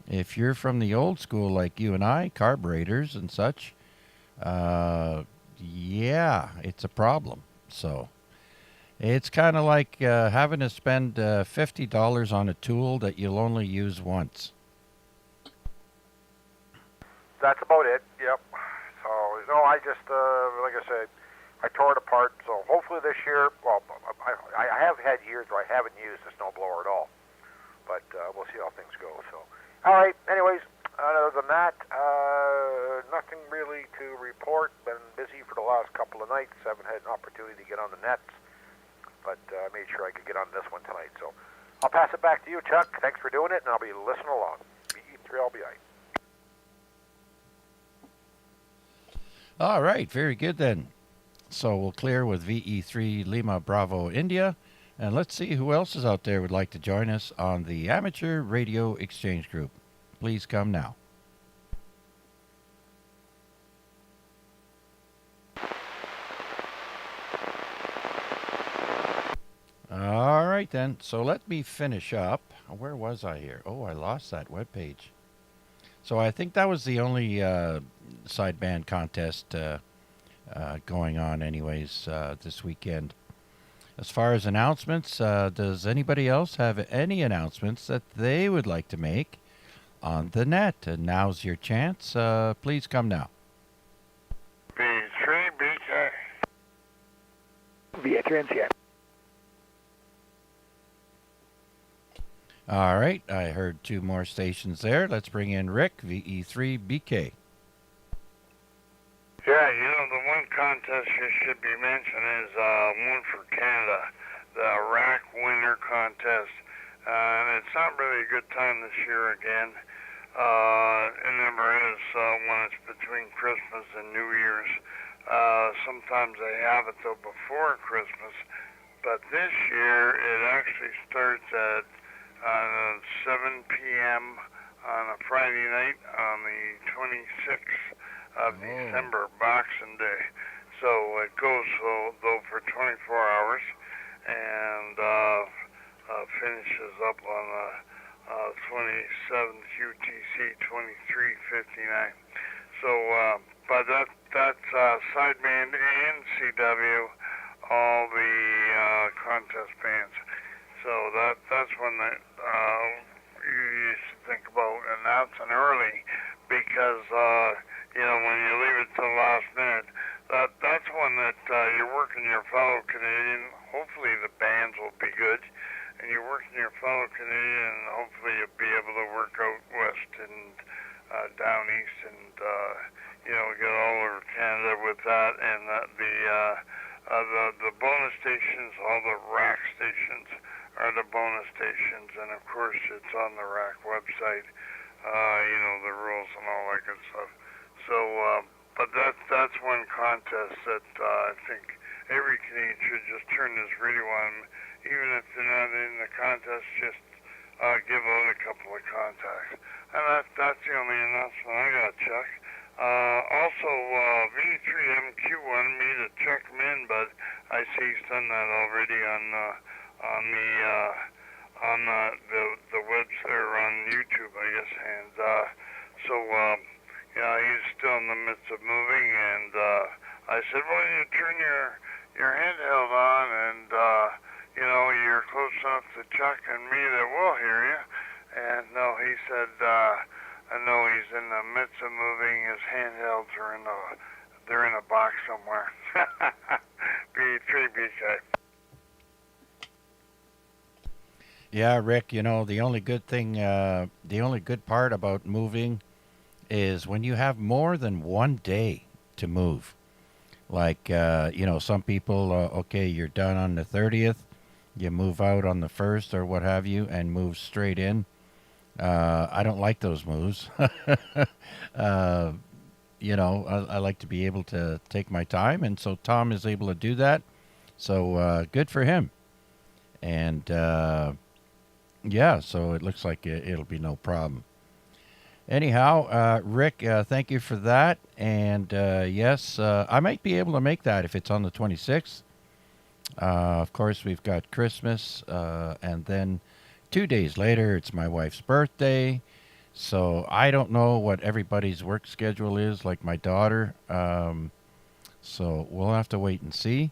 If you're from the old school like you and I, carburetors and such, yeah, it's a problem. So it's kind of like having to spend $50 on a tool that you'll only use once. That's about it, yep. So, I just, like I said, I tore it apart. So hopefully this year, well, I have had years where I haven't used the snowblower at all. But we'll see how things go. So, all right, anyways, other than that, nothing really to report. Been busy for the last couple of nights. Haven't had an opportunity to get on the nets, but I made sure I could get on this one tonight. So I'll pass it back to you, Chuck. Thanks for doing it, and I'll be listening along. VE3LBI. All right, very good then. So we'll clear with VE3 Lima Bravo India, and let's see who else is out there would like to join us on the Amateur Radio Exchange Group. Please come now. then. So let me finish up. Where was I here? Oh, I lost that webpage. So I think that was the only sideband contest going on anyways this weekend. As far as announcements, does anybody else have any announcements that they would like to make on the net? And now's your chance. Please come now. B3, BK. VA3 NCA. All right, I heard two more stations there. Let's bring in Rick, VE3BK. Yeah, you know, the one contest you should be mentioning is one for Canada, the Iraq Winter Contest. And it's not really a good time this year again. It never is when it's between Christmas and New Year's. Sometimes they have it, though, before Christmas. But this year, it actually starts at 7 p.m. on a Friday night on the 26th of December, Boxing Day. So it goes, though, for 24 hours and finishes up on the 27th UTC 2359. So, but that's sideband and CW, all the contest bands. So that's one that you should think about announcing early, because you know, when you leave it to the last minute, that's one that you're working your fellow Canadian. Hopefully the bands will be good, and you're working your fellow Canadian, and hopefully you'll be able to work out west and down east, and you know, get all over Canada with that. And the bonus stations, all the rack stations are the bonus stations, and of course it's on the rack website. You know, the rules and all that good stuff. So, but that's one contest that I think every Canadian should just turn this radio on, even if they're not in the contest. Just give out a couple of contacts, and that's the only announcement I got, Chuck. Also, V3MQ wanted me to check him in, but I see he's done that already on the website or on YouTube, I guess. And so yeah, he's still in the midst of moving. And I said, well, you turn your handheld on, and you know, you're close enough to Chuck and me that we'll hear you. And no, he said, I know he's in the midst of moving. His handhelds are they're in a box somewhere. B3BK. Yeah, Rick, you know, the only good part about moving is when you have more than one day to move. Like, you know, some people, okay, you're done on the 30th, you move out on the 1st or what have you, and move straight in. I don't like those moves. You know, I like to be able to take my time, and so Tom is able to do that. So good for him. And yeah, so it looks like it'll be no problem. Anyhow, Rick, thank you for that. And yes, I might be able to make that if it's on the 26th. Of course, we've got Christmas, and then 2 days later, it's my wife's birthday. So I don't know what everybody's work schedule is, like my daughter. So we'll have to wait and see.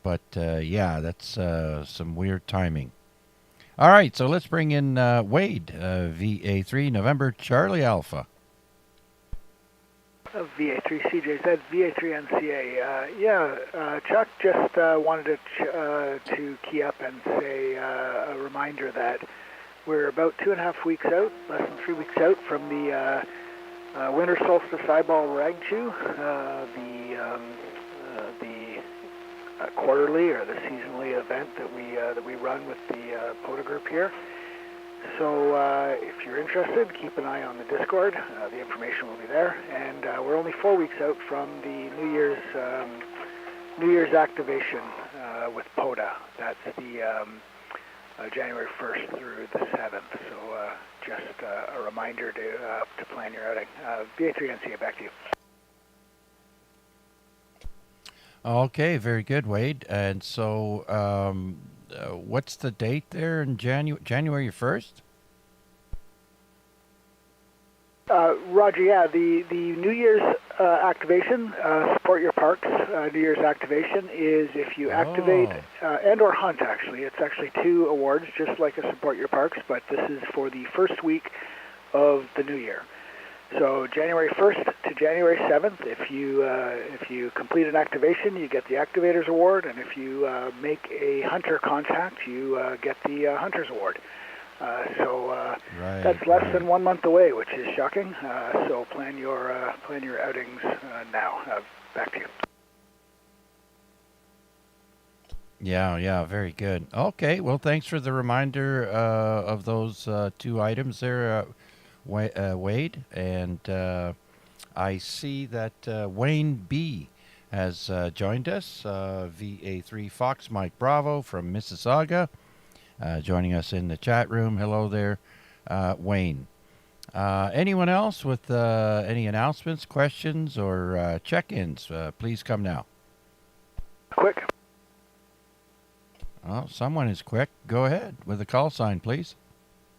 But yeah, that's some weird timing. All right, so let's bring in Wade, VA3 November Charlie Alpha. VA3 CJZ, VA3 NCA. Yeah, Chuck just wanted to key up and say a reminder that we're about 2.5 weeks out, less than 3 weeks out from the Winter Solstice Eyeball Rag Chew, the quarterly or the seasonally event that we run with the POTA group here. So if you're interested, keep an eye on the Discord. The information will be there, and we're only 4 weeks out from the New Year's activation with POTA. That's the January 1st through the 7th. So just a reminder to plan your outing. VA3 NCA, back to you. Okay, very good, Wade. And so what's the date there in January 1st? Roger, yeah, the New Year's activation, Support Your Parks New Year's activation is if you activate and or hunt, actually. It's actually 2 awards, just like a Support Your Parks, but this is for the first week of the new year. So January 1st to January 7th, if you complete an activation, you get the Activators Award, and if you make a hunter contact, you get the Hunters Award. That's less than 1 month away, which is shocking. So plan your outings now. Back to you. Yeah, very good. Okay, well, thanks for the reminder of those 2 items there, Wade. And I see that Wayne B. has joined us, VA3 Fox Mike Bravo from Mississauga, joining us in the chat room. Hello there, Wayne. Anyone else with any announcements, questions, or check-ins? Please come now. Quick. Oh, someone is quick. Go ahead with the call sign, please.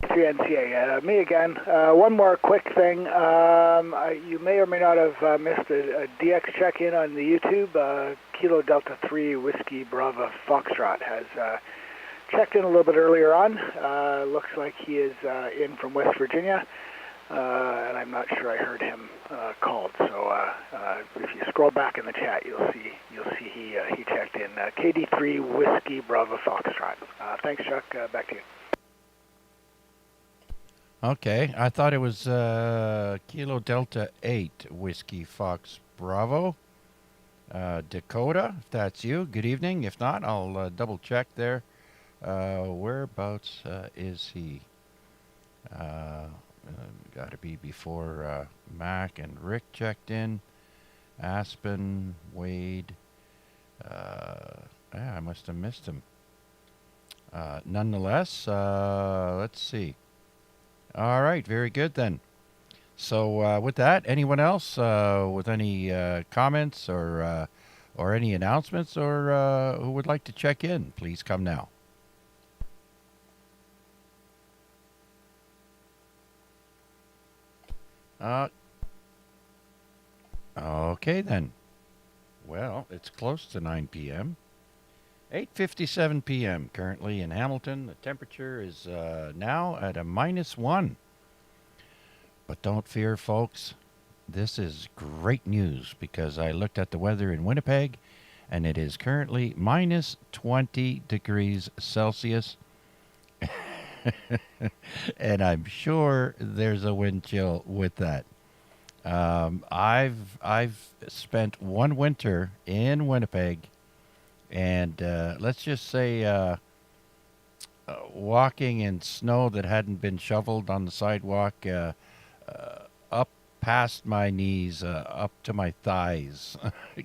NCA, me again. One more quick thing. You may or may not have missed a DX check-in on the YouTube. Kilo Delta 3 Whiskey Bravo Foxtrot has checked in a little bit earlier on. Looks like he is in from West Virginia, and I'm not sure I heard him called. So if you scroll back in the chat, you'll see he checked in. KD3 Whiskey Bravo Foxtrot. Thanks, Chuck. Back to you. Okay, I thought it was Kilo Delta 8 Whiskey Fox Bravo. Dakota, if that's you, good evening. If not, I'll double check there. Whereabouts is he? Got to be before Mac and Rick checked in. Aspen, Wade. I must have missed him. Nonetheless, let's see. All right, very good then. So with that, anyone else with any comments or any announcements or who would like to check in, please come now. Okay then. Well, it's close to 9 p.m. 8:57 p.m. currently in Hamilton. The temperature is now at a -1. But don't fear, folks. This is great news because I looked at the weather in Winnipeg and it is currently -20 degrees Celsius. And I'm sure there's a wind chill with that. I've spent one winter in Winnipeg, and let's just say walking in snow that hadn't been shoveled on the sidewalk up past my knees, up to my thighs,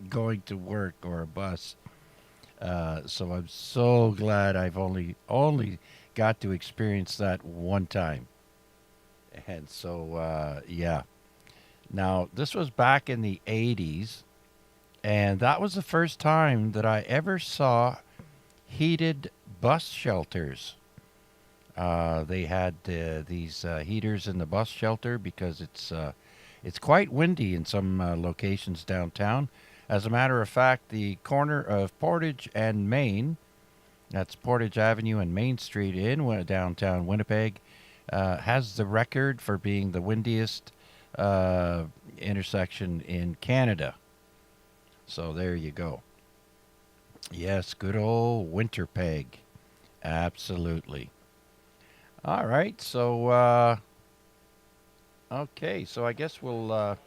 going to work or a bus. So I'm so glad I've only got to experience that one time. And so, yeah. Now, this was back in the 80s, and that was the first time that I ever saw heated bus shelters. They had these heaters in the bus shelter because it's quite windy in some locations downtown. As a matter of fact, the corner of Portage and Main, that's Portage Avenue and Main Street in downtown Winnipeg, has the record for being the windiest intersection in Canada. So there you go. Yes, good old Winterpeg. Absolutely. All right, so okay, so I guess we'll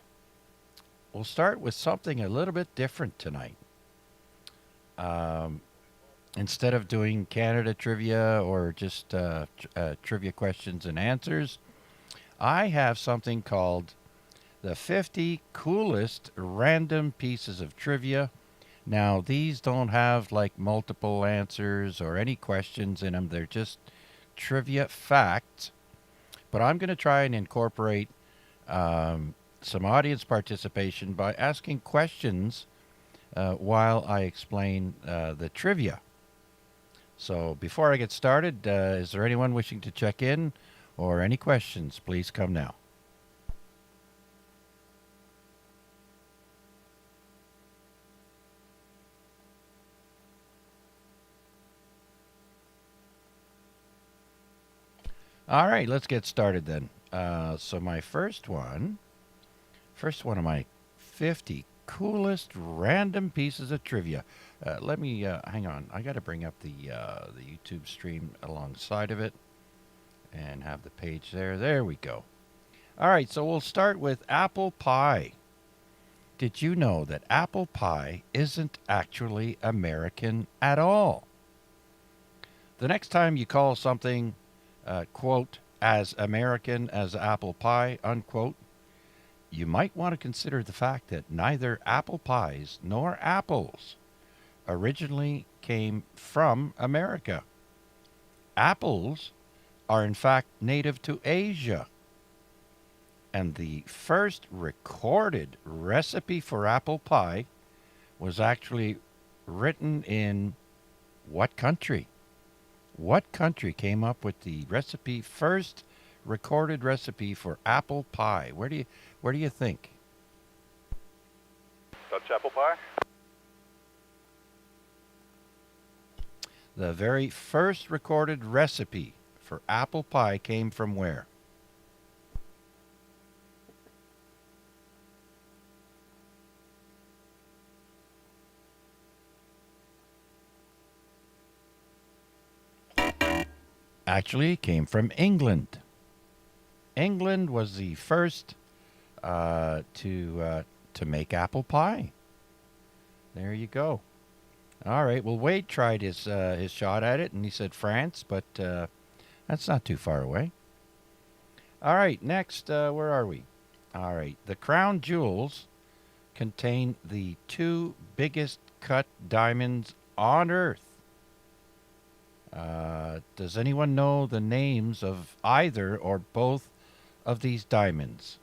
start with something a little bit different tonight. Instead of doing Canada trivia or just trivia questions and answers, I have something called the 50 Coolest Random Pieces of Trivia. Now, these don't have like multiple answers or any questions in them. They're just trivia facts. But I'm going to try and incorporate some audience participation by asking questions while I explain the trivia. So before I get started, is there anyone wishing to check in or any questions? Please come now. All right, let's get started then. So my first one of my 50 coolest random pieces of trivia. Let me hang on. I got to bring up the YouTube stream alongside of it and have the page there. There we go. All right, so we'll start with apple pie. Did you know that apple pie isn't actually American at all? The next time you call something, quote, as American as apple pie, unquote, you might want to consider the fact that neither apple pies nor apples originally came from America. Apples are in fact native to Asia. And the first recorded recipe for apple pie was actually written in what country? What country came up with the recipe, first recorded recipe for apple pie? Where do you think? Dutch apple pie? The very first recorded recipe for apple pie came from where? Actually, it came from England. England was the first to make apple pie. There you go. All right. Well, Wade tried his shot at it, and he said France, but that's not too far away. All right. Next, where are we? All right. The crown jewels contain the two biggest cut diamonds on Earth. Does anyone know the names of either or both of these diamonds?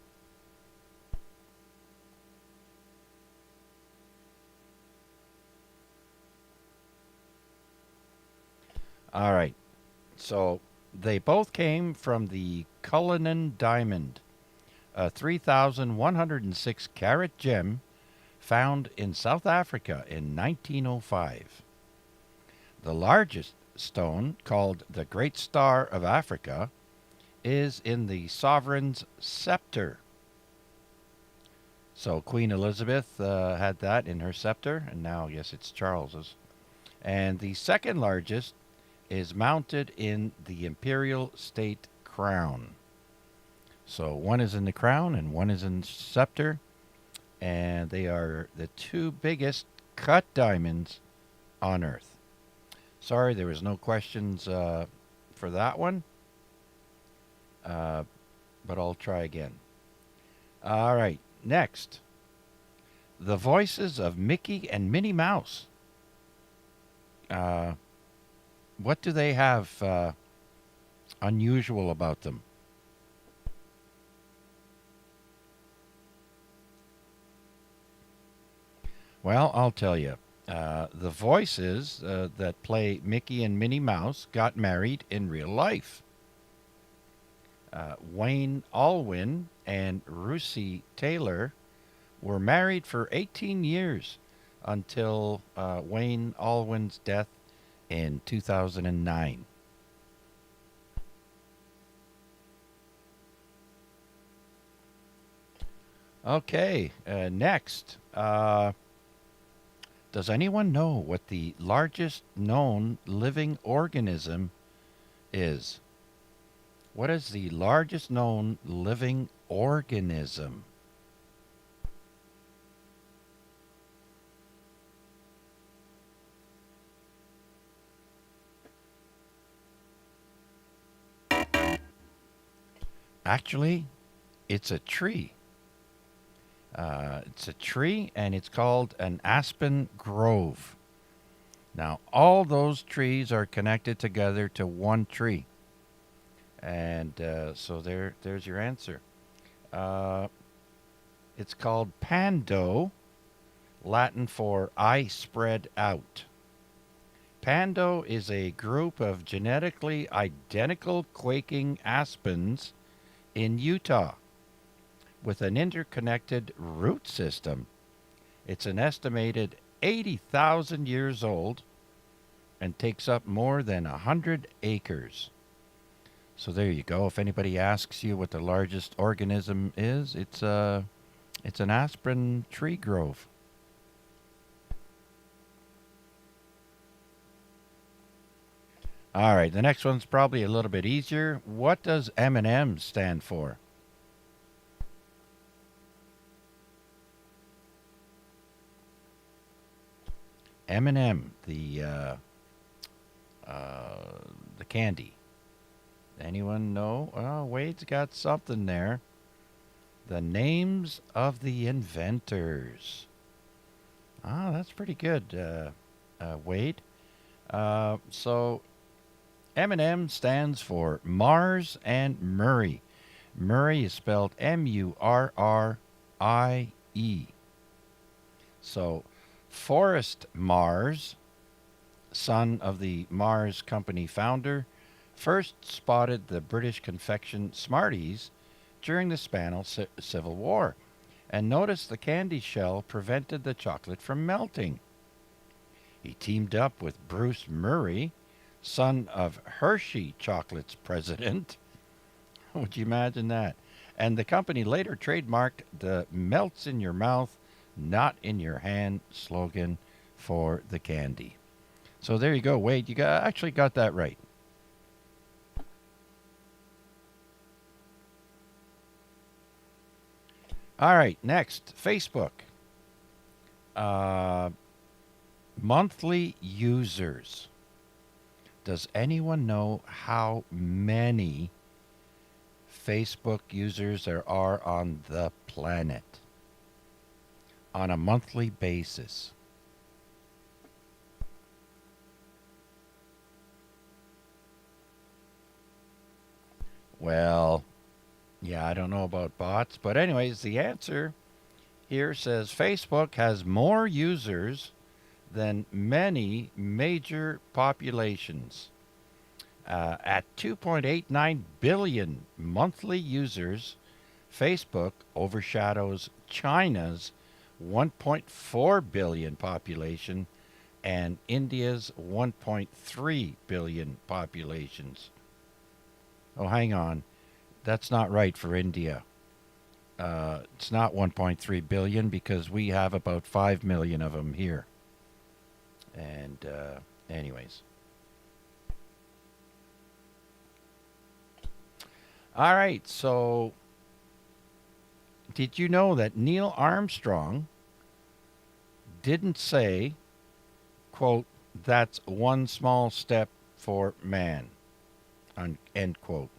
All right. So they both came from the Cullinan diamond, a 3,106 carat gem found in South Africa in 1905. The largest stone, called the Great Star of Africa, is in the sovereign's scepter. So Queen Elizabeth had that in her scepter, and now I guess it's Charles's. And the second largest is mounted in the imperial state crown. So one is in the crown and one is in the scepter, and they are the two biggest cut diamonds on Earth. Sorry, there was no questions for that one, but I'll try again. All right, next. The voices of Mickey and Minnie Mouse. What do they have unusual about them? Well, I'll tell you. The voices that play Mickey and Minnie Mouse got married in real life. Wayne Allwyn and Russi Taylor were married for 18 years until Wayne Allwyn's death in 2009. Okay, next. Does anyone know what the largest known living organism is? What is the largest known living organism? Actually, it's a tree. It's a tree, and it's called an aspen grove. Now, all those trees are connected together to one tree. And so there's your answer. It's called pando, Latin for I spread out. Pando is a group of genetically identical quaking aspens in Utah with an interconnected root system. It's an estimated 80,000 years old and takes up more than 100 acres. So there you go. If anybody asks you what the largest organism is, it's an aspen tree grove. All right, the next one's probably a little bit easier. What does M&M stand for? M&M, the candy. Anyone know? Oh, Wade's got something there. The names of the inventors. Ah, that's pretty good, Wade. So M&M stands for Mars and Murray. Murray is spelled Murrie. So Forrest Mars, son of the Mars Company founder, first spotted the British confection Smarties during the Spanish Civil War and noticed the candy shell prevented the chocolate from melting. He teamed up with Bruce Murray, son of Hershey Chocolate's president. Would you imagine that? And the company later trademarked the melts in your mouth, not in your hand slogan for the candy. So there you go, Wade. You actually got that right. All right, next, Facebook. Monthly users. Does anyone know how many Facebook users there are on the planet on a monthly basis? Well, yeah, I don't know about bots, but anyways, the answer here says Facebook has more users than many major populations. At 2.89 billion monthly users, Facebook overshadows China's 1.4 billion population and India's 1.3 billion populations. Oh, hang on. That's not right for India. It's not 1.3 billion because we have about 5 million of them here. And anyways. All right, so did you know that Neil Armstrong didn't say, quote, "That's one small step for man," end quote.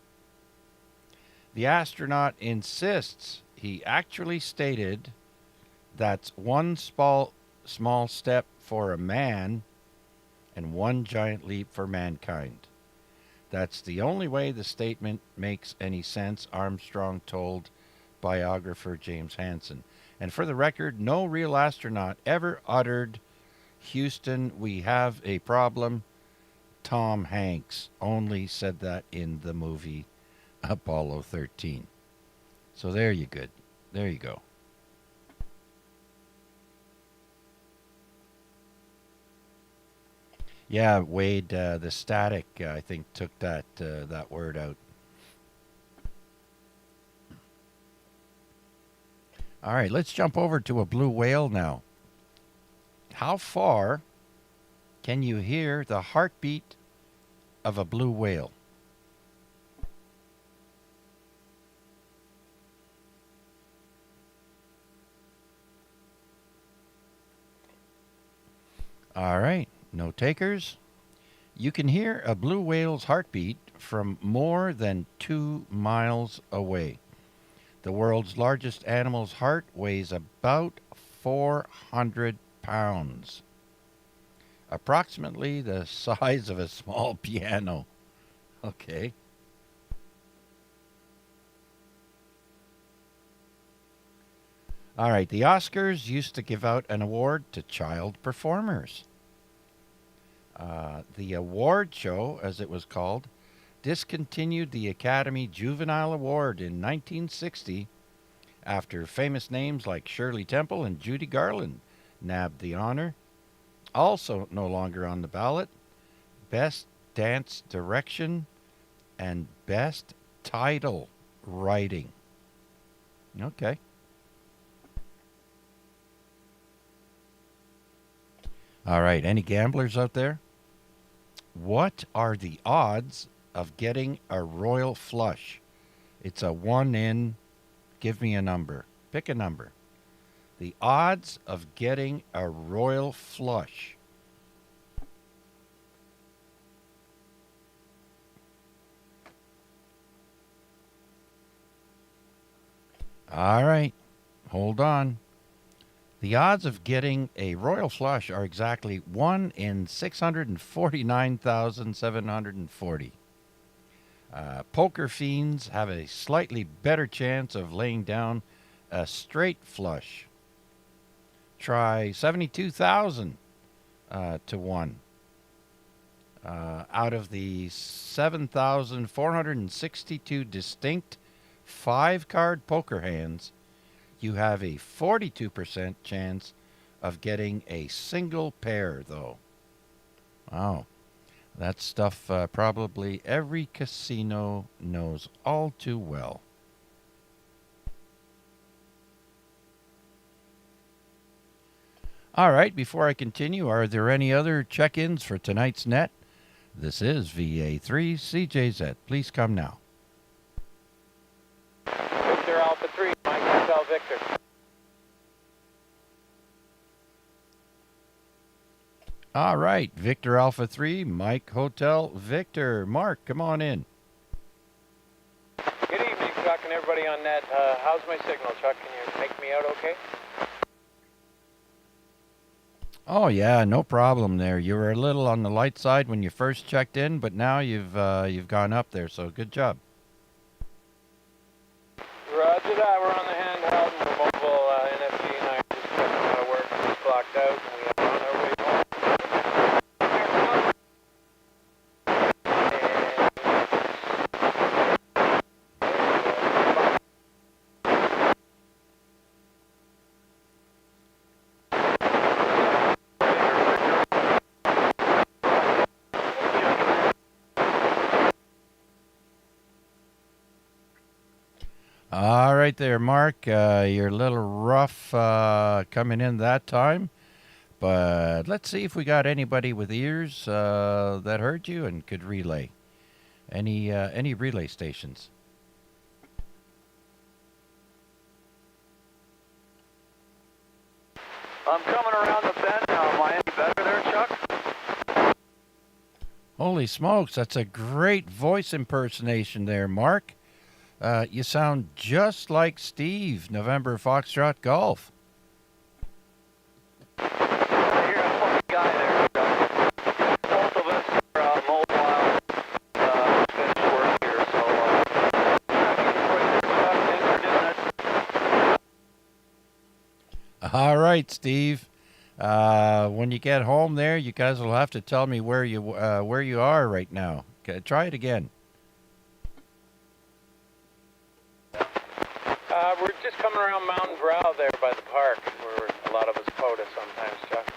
The astronaut insists he actually stated, "That's one small step for a man and one giant leap for mankind." That's the only way the statement makes any sense, Armstrong told biographer James Hansen. And for the record, no real astronaut ever uttered, "Houston, we have a problem." Tom Hanks only said that in the movie Apollo 13. So there you go. Yeah, Wade, the static, I think, took that word out. All right, let's jump over to a blue whale now. How far can you hear the heartbeat of a blue whale? All right, no takers. You can hear a blue whale's heartbeat from more than 2 miles away. The world's largest animal's heart weighs about 400 pounds, approximately the size of a small piano. Okay. All right, the Oscars used to give out an award to child performers. The award show, as it was called, discontinued the Academy Juvenile Award in 1960 after famous names like Shirley Temple and Judy Garland nabbed the honor. Also no longer on the ballot, Best Dance Direction and Best Title Writing. Okay. All right, any gamblers out there? What are the odds of getting a royal flush? It's a 1 in, give me a number. Pick a number. The odds of getting a royal flush. All right, hold on. The odds of getting a royal flush are exactly 1 in 649,740. Poker fiends have a slightly better chance of laying down a straight flush. Try 72,000 to 1. Out of the 7,462 distinct 5-card poker hands, you have a 42% chance of getting a single pair, though. Wow. That's stuff probably every casino knows all too well. All right, before I continue, are there any other check-ins for tonight's net? This is VA3 CJZ. Please come now. Victor Alpha 3, Mike Hotel Victor. All right, Victor Alpha 3, Mike Hotel Victor. Mark, come on in. Good evening, Chuck, and everybody on net. How's my signal, Chuck? Can you make me out okay? Oh yeah, no problem there. You were a little on the light side when you first checked in, but now you've gone up there, so good job. Roger that. We're on the handheld and we're mobile NFG 9 just coming out of work. Just blocked out, and we are on our way home. All right there, Mark. You're a little rough coming in that time, but let's see if we got anybody with ears that heard you and could relay. Any relay stations? I'm coming around the bend now. Am I any better there, Chuck? Holy smokes, that's a great voice impersonation there, Mark. You sound just like Steve, November Foxtrot Golf. You're a funny guy there, Chuck. Both of us are mobile, finished work here, so All right, Steve. When you get home there, you guys will have to tell me where you are right now. Okay, try it again. We're just coming around Mountain Brow there by the park, where a lot of us quota sometimes, Chuck.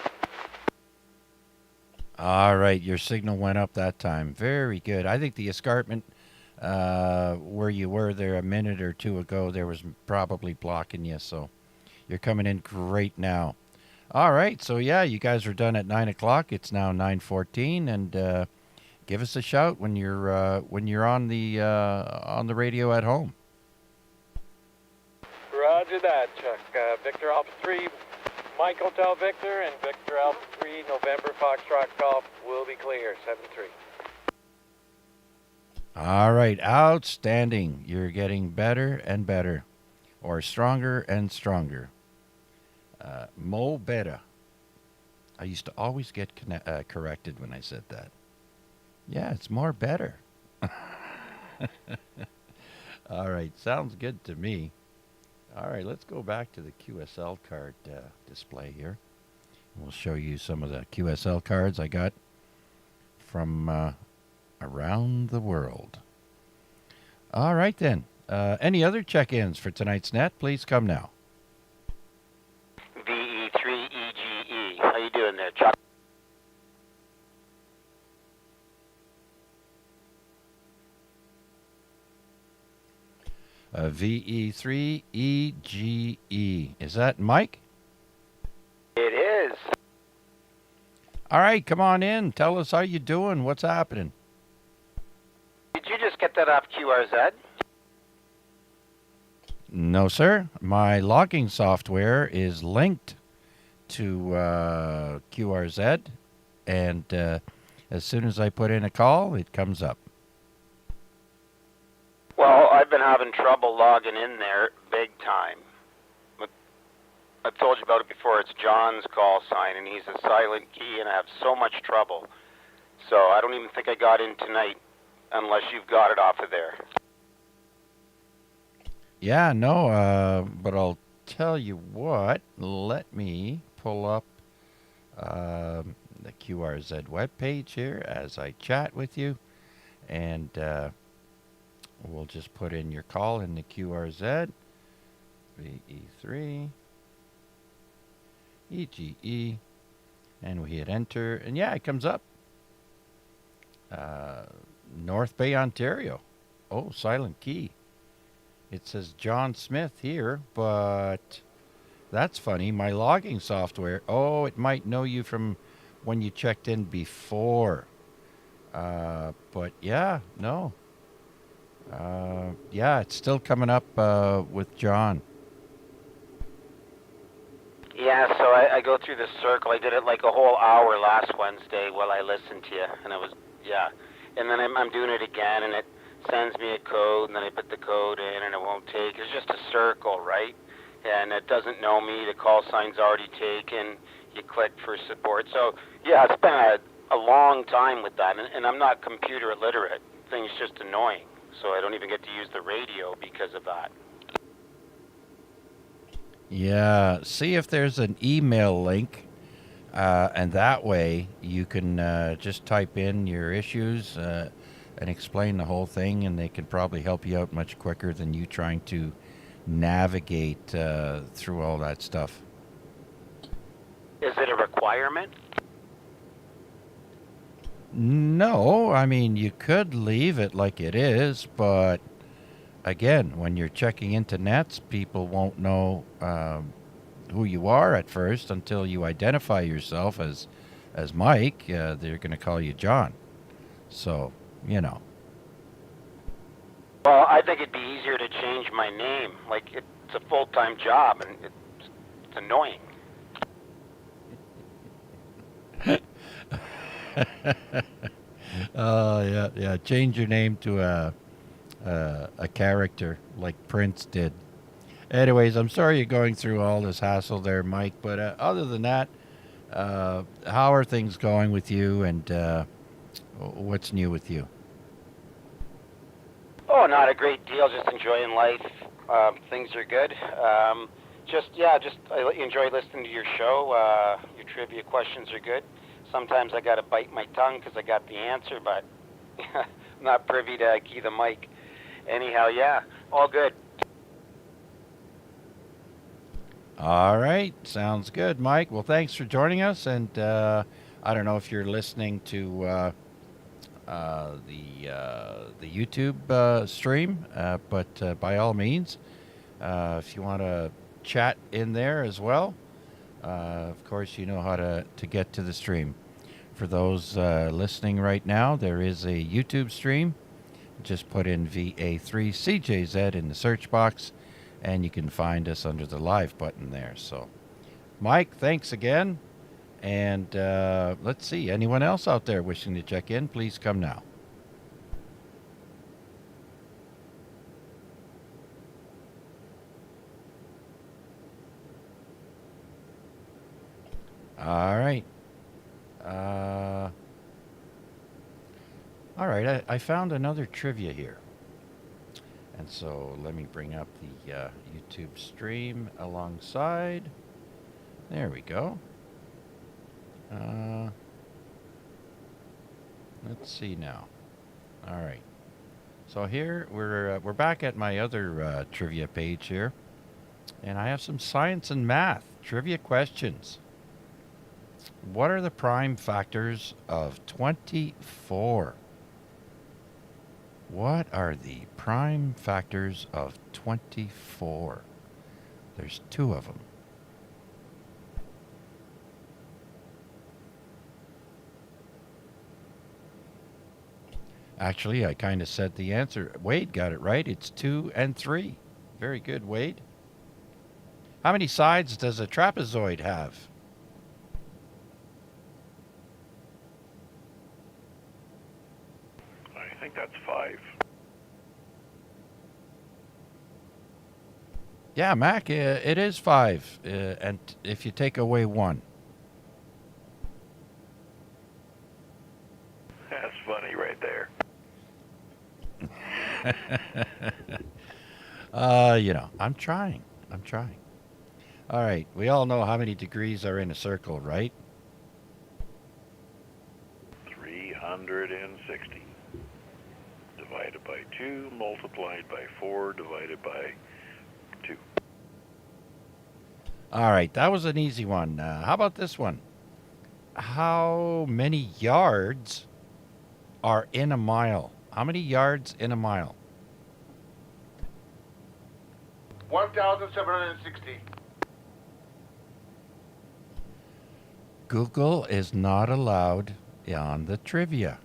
All right, your signal went up that time. Very good. I think the escarpment where you were there a minute or two ago, there was probably blocking you, so you're coming in great now. All right, so yeah, you guys are done at 9 o'clock. It's now 9:14, and give us a shout when you're on the radio at home. Roger that, Chuck. Victor Alpha 3, Mike Hotel Victor, and Victor Alpha 3, November Foxtrot Golf will be clear, 7-3. All right, outstanding. You're getting better and better, or stronger and stronger. Mo better. I used to always get corrected when I said that. Yeah, it's more better. All right, sounds good to me. All right, let's go back to the QSL card display here. We'll show you some of the QSL cards I got from around the world. All right, then. Any other check-ins for tonight's net? Please come now. VE3EGE. How you doing there, Chuck? VE3EGE. Is that Mike? It is. All right, come on in. Tell us how you doing. What's happening? Did you just get that off QRZ? No, sir. My logging software is linked to QRZ, and as soon as I put in a call, it comes up. Well, I've been having trouble logging in there big time. I've told you about it before. It's John's call sign, and he's a silent key, and I have so much trouble. So I don't even think I got in tonight unless you've got it off of there. Yeah, no, but I'll tell you what. Let me pull up the QRZ webpage here as I chat with you, and we'll just put in your call in the QRZ, VE3, EGE, and we hit enter, and yeah, it comes up. North Bay, Ontario. Oh, silent key. It says John Smith here, but that's funny. My logging software, oh, it might know you from when you checked in before. But yeah, no. Yeah, it's still coming up with John. Yeah, so I go through this circle. I did it like a whole hour last Wednesday while I listened to you, and it was, yeah. And then I'm doing it again, and it sends me a code, and then I put the code in, and it won't take. It's just a circle, right? And it doesn't know me. The call sign's already taken. You click for support. So, yeah, it's been a long time with that, and I'm not computer illiterate. Thing's just annoying. So I don't even get to use the radio because of that. Yeah, see if there's an email link, and that way you can just type in your issues and explain the whole thing, and they can probably help you out much quicker than you trying to navigate through all that stuff. Is it a requirement? No, I mean, you could leave it like it is, but again, when you're checking into nets, people won't know who you are at first until you identify yourself as Mike. They're going to call you John. So, you know. Well, I think it'd be easier to change my name. Like, it's a full-time job, and it's annoying. Oh, yeah. Change your name to a character like Prince did. Anyways, I'm sorry you're going through all this hassle there, Mike. But other than that, how are things going with you, and what's new with you? Oh, not a great deal. Just enjoying life. Things are good. I enjoy listening to your show. Your trivia questions are good. Sometimes I got to bite my tongue because I got the answer, but I'm not privy to key the mic. Anyhow, yeah, all good. All right, sounds good, Mike. Well, thanks for joining us, and I don't know if you're listening to the YouTube stream, but by all means, if you want to chat in there as well, of course, you know how to get to the stream. For those listening right now, there is a YouTube stream. Just put in VA3CJZ in the search box, and you can find us under the live button there. So, Mike, thanks again. And let's see, anyone else out there wishing to check in, please come now. All right. All right, I found another trivia here. And so let me bring up the YouTube stream alongside. There we go. Let's see now. All right. So here we're back at my other trivia page here, and I have some science and math trivia questions. What are the prime factors of 24? What are the prime factors of 24? There's two of them. Actually, I kind of said the answer. Wade got it right. It's 2 and 3. Very good, Wade. How many sides does a trapezoid have? I think that's 5. Yeah, Mac, it is 5. And if you take away 1. That's funny right there. I'm trying. All right, we all know how many degrees are in a circle, right? 360. Divided by 2, multiplied by 4, divided by 2. All right, that was an easy one. How about this one? How many yards are in a mile? How many yards in a mile? 1,760. Google is not allowed on the trivia.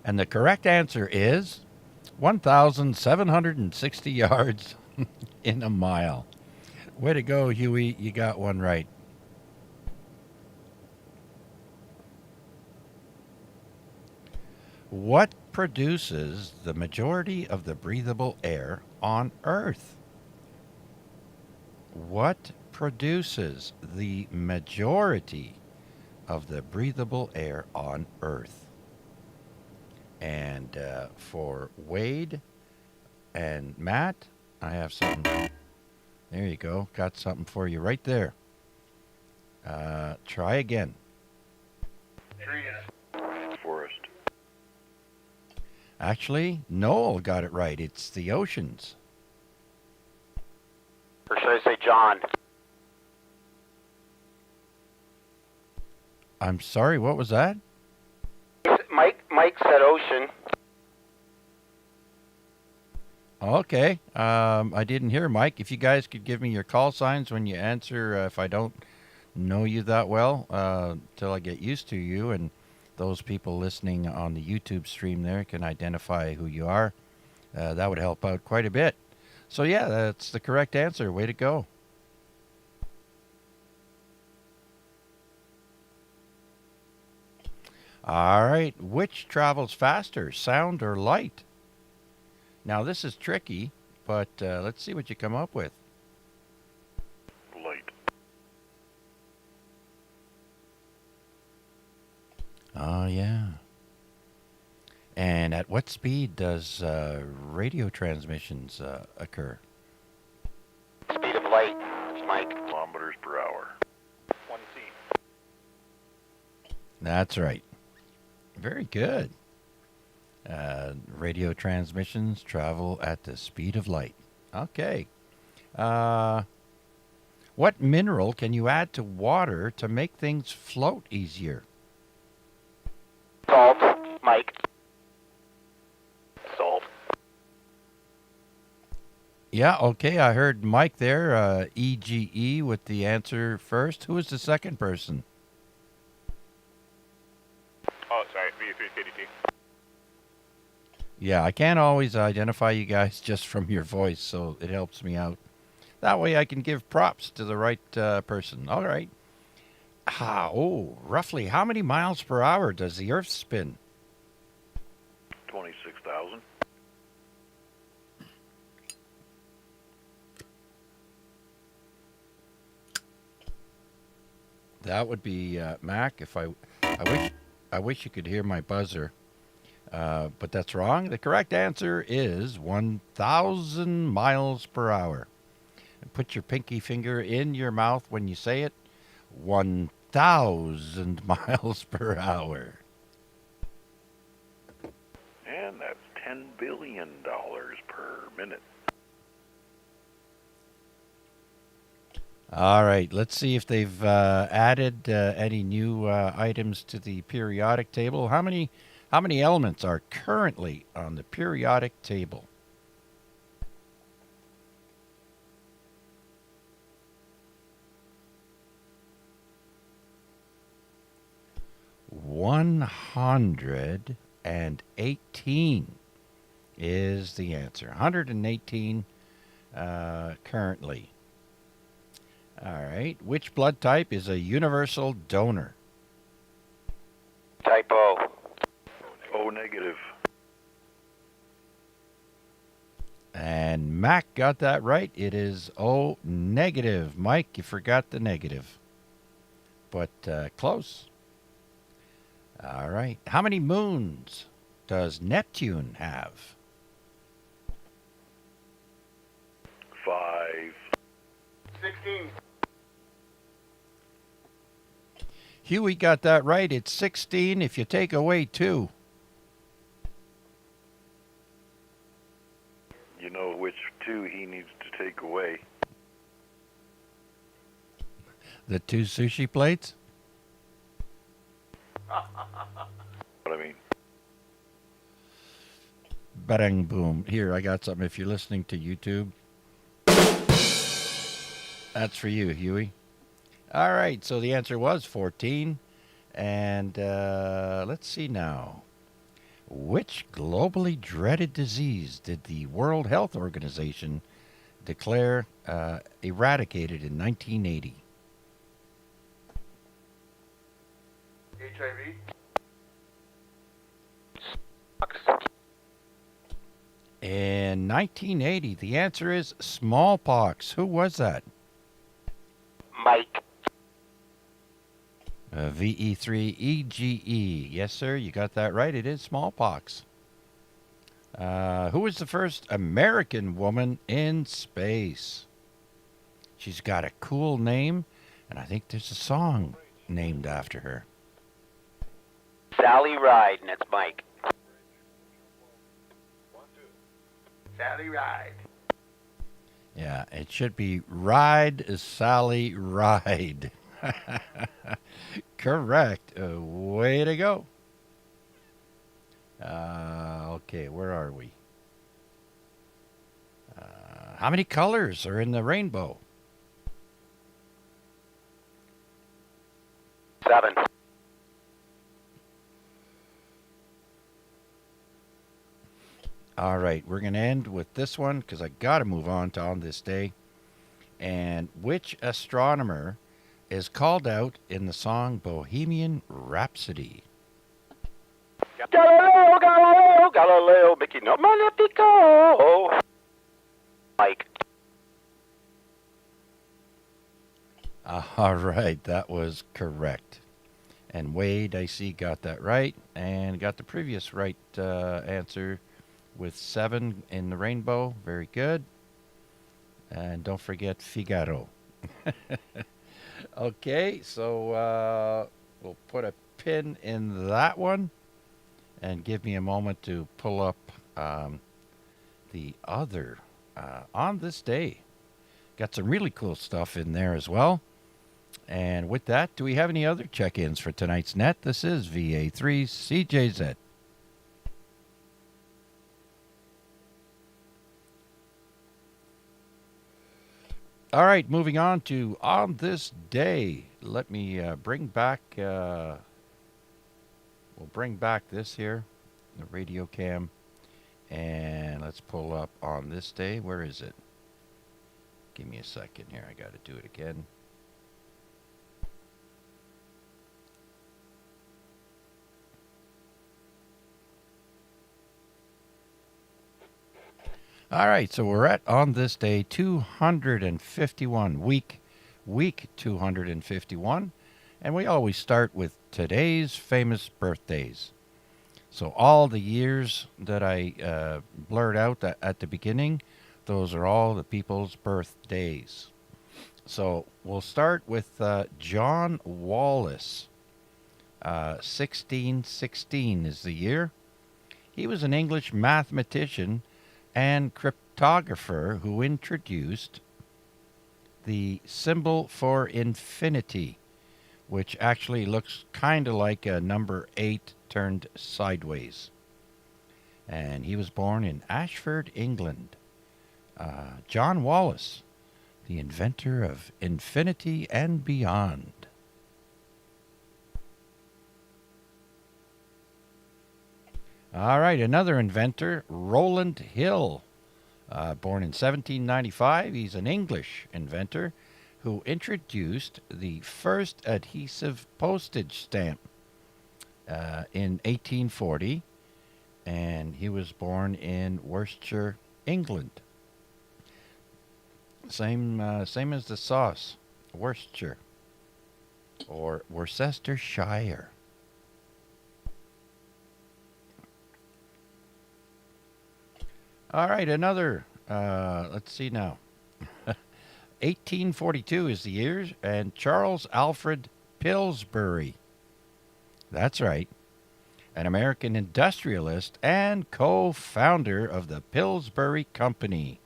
And the correct answer is 1,760 yards in a mile. Way to go, Huey. You got one right. What produces the majority of the breathable air on Earth? What produces the majority of the breathable air on Earth? And for Wade and Matt, I have something. There you go. Got something for you right there. Try again. Forest. Actually, Noel got it right. It's the oceans. Or should I say John? I'm sorry, what was that? Mike said ocean. Okay. I didn't hear Mike. If you guys could give me your call signs when you answer, if I don't know you that well, till I get used to you, and those people listening on the YouTube stream there can identify who you are, that would help out quite a bit. So yeah, that's the correct answer. Way to go. All right. Which travels faster, sound or light? Now, this is tricky, but let's see what you come up with. Light. Oh, yeah. And at what speed does radio transmissions occur? Speed of light, Mike. Kilometers per hour. 1C. That's right. Very good. Radio transmissions travel at the speed of light. Okay. What mineral can you add to water to make things float easier? Salt, Mike. Salt. Yeah, okay. I heard Mike there, EGE, with the answer first. Who was the second person? Oh, sorry, V3KDT. Yeah, I can't always identify you guys just from your voice, so it helps me out. That way I can give props to the right person. All right. Roughly how many miles per hour does the Earth spin? 26,000. That would be Mac. If I wish you could hear my buzzer, but that's wrong. The correct answer is 1,000 miles per hour. And put your pinky finger in your mouth when you say it. 1,000 miles per hour. And that's $10 billion per minute. All right, let's see if they've added any new items to the periodic table. How many elements are currently on the periodic table? $118 is the answer. 118 currently. All right. Which blood type is a universal donor? Type O. O negative. And Mac got that right. It is O negative. Mike, you forgot the negative. But close. All right. How many moons does Neptune have? 5. 16. Huey got that right. It's 16 if you take away 2. You know which 2 he needs to take away. The 2 sushi plates? What I mean. Bang boom. Here, I got something. If you're listening to YouTube, that's for you, Huey. All right, so the answer was 14. And let's see now. Which globally dreaded disease did the World Health Organization declare eradicated in 1980? HIV. In 1980, the answer is smallpox. Who was that? Mike. VE3EGE. Yes, sir, you got that right. It is smallpox. Who was the first American woman in space? She's got a cool name, and I think there's a song named after her. Sally Ride, and it's Mike. Sally Ride. Yeah, it should be Ride, Sally, Ride. Correct. Way to go. Okay, where are we? How many colors are in the rainbow? 7. All right, we're going to end with this one because I got to move on to On This Day. And which astronomer is called out in the song Bohemian Rhapsody? Galileo, Galileo, Galileo, Bikino, Magnifico. Mike. All right, that was correct. And Wade, I see, got that right and got the previous right answer with 7 in the rainbow. Very good. And don't forget Figaro. Okay, so we'll put a pin in that one and give me a moment to pull up the other On This Day. Got some really cool stuff in there as well. And with that, do we have any other check-ins for tonight's net? This is VA3CJZ. All right, moving on to On This Day. Let me bring back, we'll bring back this here, the radio cam, and let's pull up On This Day. Where is it? Give me a second here. I got to do it again. All right, so we're at On This Day 251, week 251, and we always start with today's famous birthdays. So all the years that I blurred out at the beginning, those are all the people's birthdays. So we'll start with John Wallis. 1616 is the year. He was an English mathematician and cryptographer who introduced the symbol for infinity, which actually looks kind of like a number 8 turned sideways. And he was born in Ashford, England. John Wallis, the inventor of infinity and beyond. All right, another inventor, Rowland Hill. Born in 1795, he's an English inventor who introduced the first adhesive postage stamp in 1840, and he was born in Worcestershire, England. Same as the sauce, Worcestershire, or Worcestershire. All right, another, let's see now. 1842 is the year, and Charles Alfred Pillsbury. That's right. An American industrialist and co-founder of the Pillsbury Company.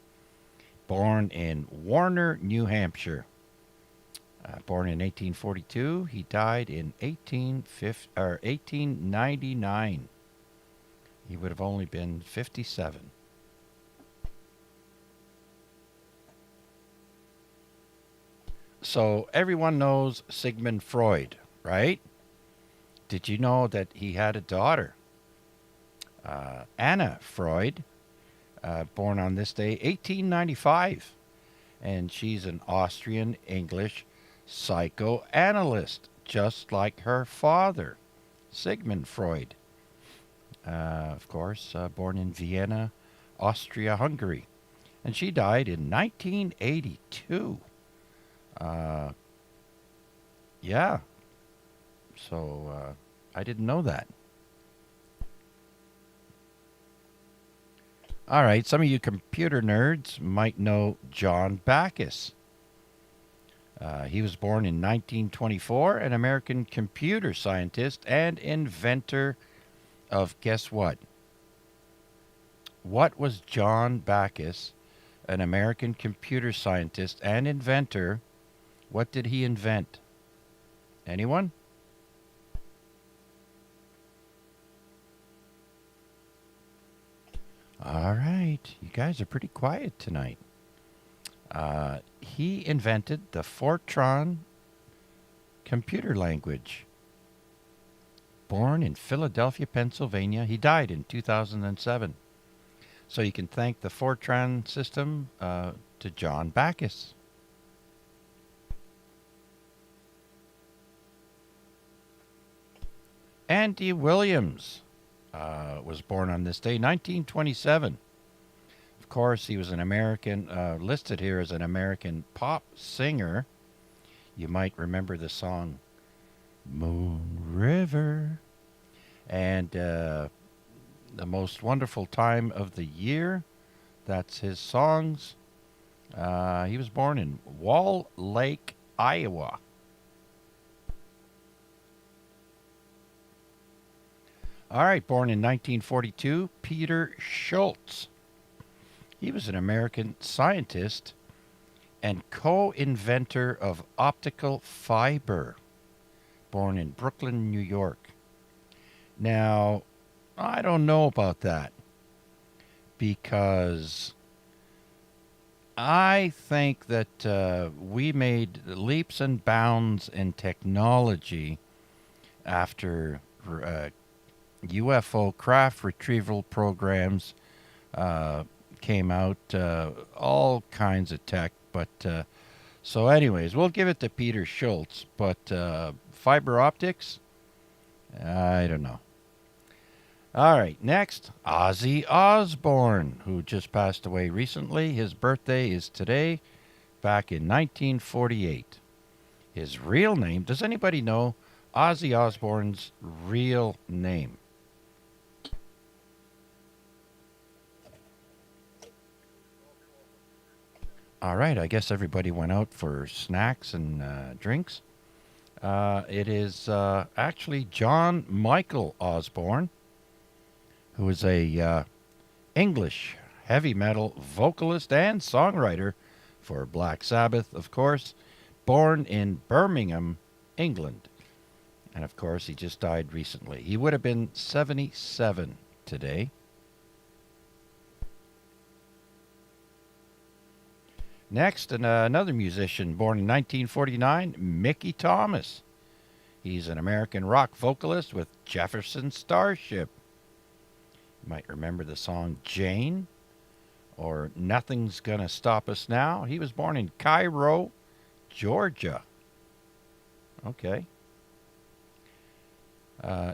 Born in Warner, New Hampshire. Born in 1842, he died in 1899. He would have only been 57. So everyone knows Sigmund Freud, right? Did you know that he had a daughter, Anna Freud, born on this day, 1895, and she's an Austrian-English psychoanalyst, just like her father, Sigmund Freud. Of course, born in Vienna, Austria-Hungary, and she died in 1982. Yeah. So, I didn't know that. All right, some of you computer nerds might know John Backus. He was born in 1924, an American computer scientist and inventor of, guess what? What was John Backus, an American computer scientist and inventor? What did he invent? Anyone? All right, you guys are pretty quiet tonight. He invented the Fortran computer language. Born in Philadelphia, Pennsylvania. He died in 2007. So you can thank the Fortran system to John Backus. Andy Williams was born on this day, 1927. Of course, he was an American, listed here as an American pop singer. You might remember the song Moon River. And The Most Wonderful Time of the Year. That's his songs. He was born in Wall Lake, Iowa. All right, born in 1942, Peter Schultz. He was an American scientist and co-inventor of optical fiber, born in Brooklyn, New York. Now, I don't know about that, because I think that we made leaps and bounds in technology after UFO craft retrieval programs came out, all kinds of tech. But so anyways, we'll give it to Peter Schultz. But fiber optics, I don't know. All right, next, Ozzy Osbourne, who just passed away recently. His birthday is today, back in 1948. His real name, does anybody know Ozzy Osbourne's real name? All right, I guess everybody went out for snacks and drinks. It is actually John Michael Osborne, who is a English heavy metal vocalist and songwriter for Black Sabbath, of course, born in Birmingham, England. And of course, he just died recently. He would have been 77 today. Next, another musician born in 1949, Mickey Thomas. He's an American rock vocalist with Jefferson Starship. You might remember the song Jane or Nothing's Gonna Stop Us Now. He was born in Cairo, Georgia. Okay.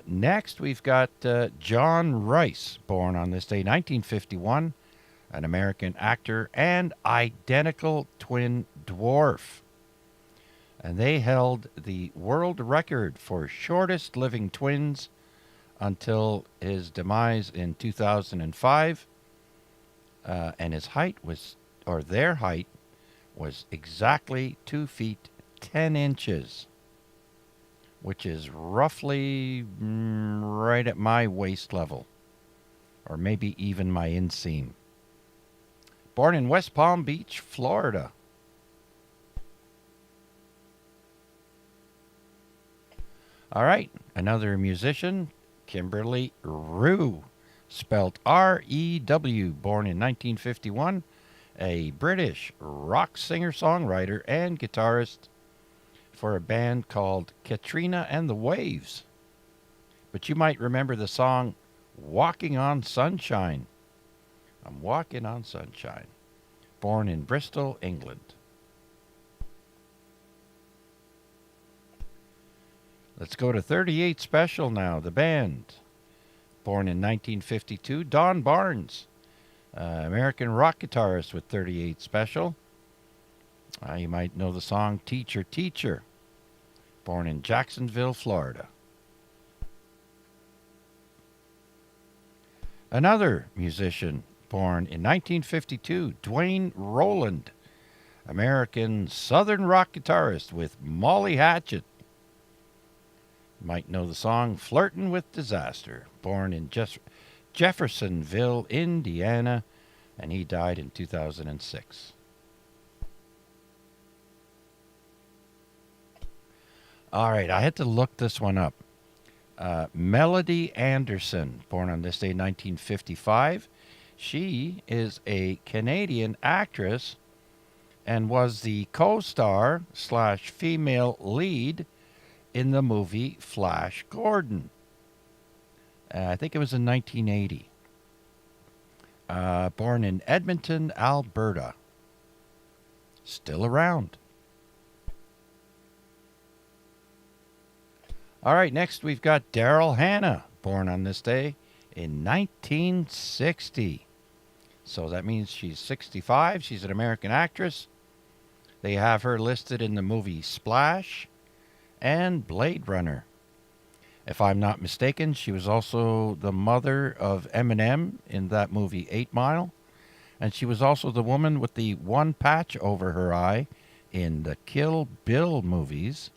Next, we've got John Rice, born on this day, 1951, an American actor and identical twin dwarf. And they held the world record for shortest living twins until his demise in 2005. And his height was, or their height, was exactly 2 feet 10 inches, which is roughly right at my waist level, or maybe even my inseam. Born in West Palm Beach, Florida. All right, another musician, Kimberly Rew, spelled R-E-W, born in 1951, a British rock singer-songwriter and guitarist for a band called Katrina and the Waves. But you might remember the song Walking on Sunshine. I'm walking on sunshine. Born in Bristol, England. Let's go to 38 Special now, the band. Born in 1952, Don Barnes, American rock guitarist with 38 Special. You might know the song Teacher, Teacher. Born in Jacksonville, Florida. Another musician born in 1952, Dwayne Rowland, American Southern rock guitarist with Molly Hatchet. You might know the song Flirtin' with Disaster. Born in Jeffersonville, Indiana, and he died in 2006. All right, I had to look this one up. Melody Anderson, born on this day, 1955. She is a Canadian actress and was the co-star / female lead in the movie Flash Gordon. I think it was in 1980. Born in Edmonton, Alberta. Still around. All right, next we've got Daryl Hannah, born on this day in 1960. So that means she's 65. She's an American actress. They have her listed in the movie Splash and Blade Runner. If I'm not mistaken, she was also the mother of Eminem in that movie 8 Mile. And she was also the woman with the one patch over her eye in the Kill Bill movies.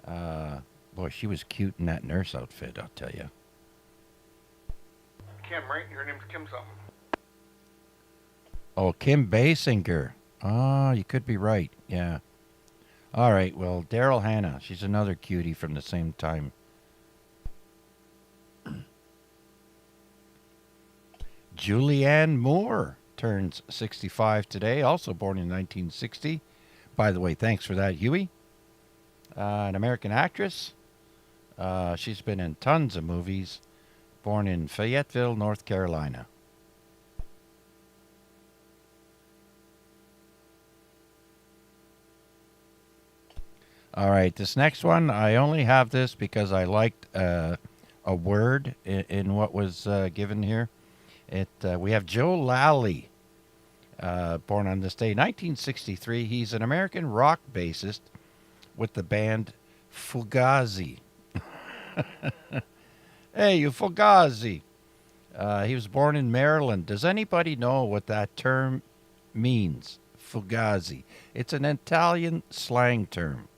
Boy, she was cute in that nurse outfit, I'll tell you. Kim, right? Her name's Kim something. Oh, Kim Basinger. Oh, you could be right. Yeah. All right, well, Daryl Hannah. She's another cutie from the same time. Julianne Moore turns 65 today, also born in 1960. By the way, thanks for that, Huey. An American actress. She's been in tons of movies. Born in Fayetteville, North Carolina. All right, this next one, I only have this because I liked a word in what was given here. We have Joe Lally, born on this day, 1963. He's an American rock bassist with the band Fugazi. Hey, you Fugazi. He was born in Maryland. Does anybody know what that term means? Fugazi. It's an Italian slang term.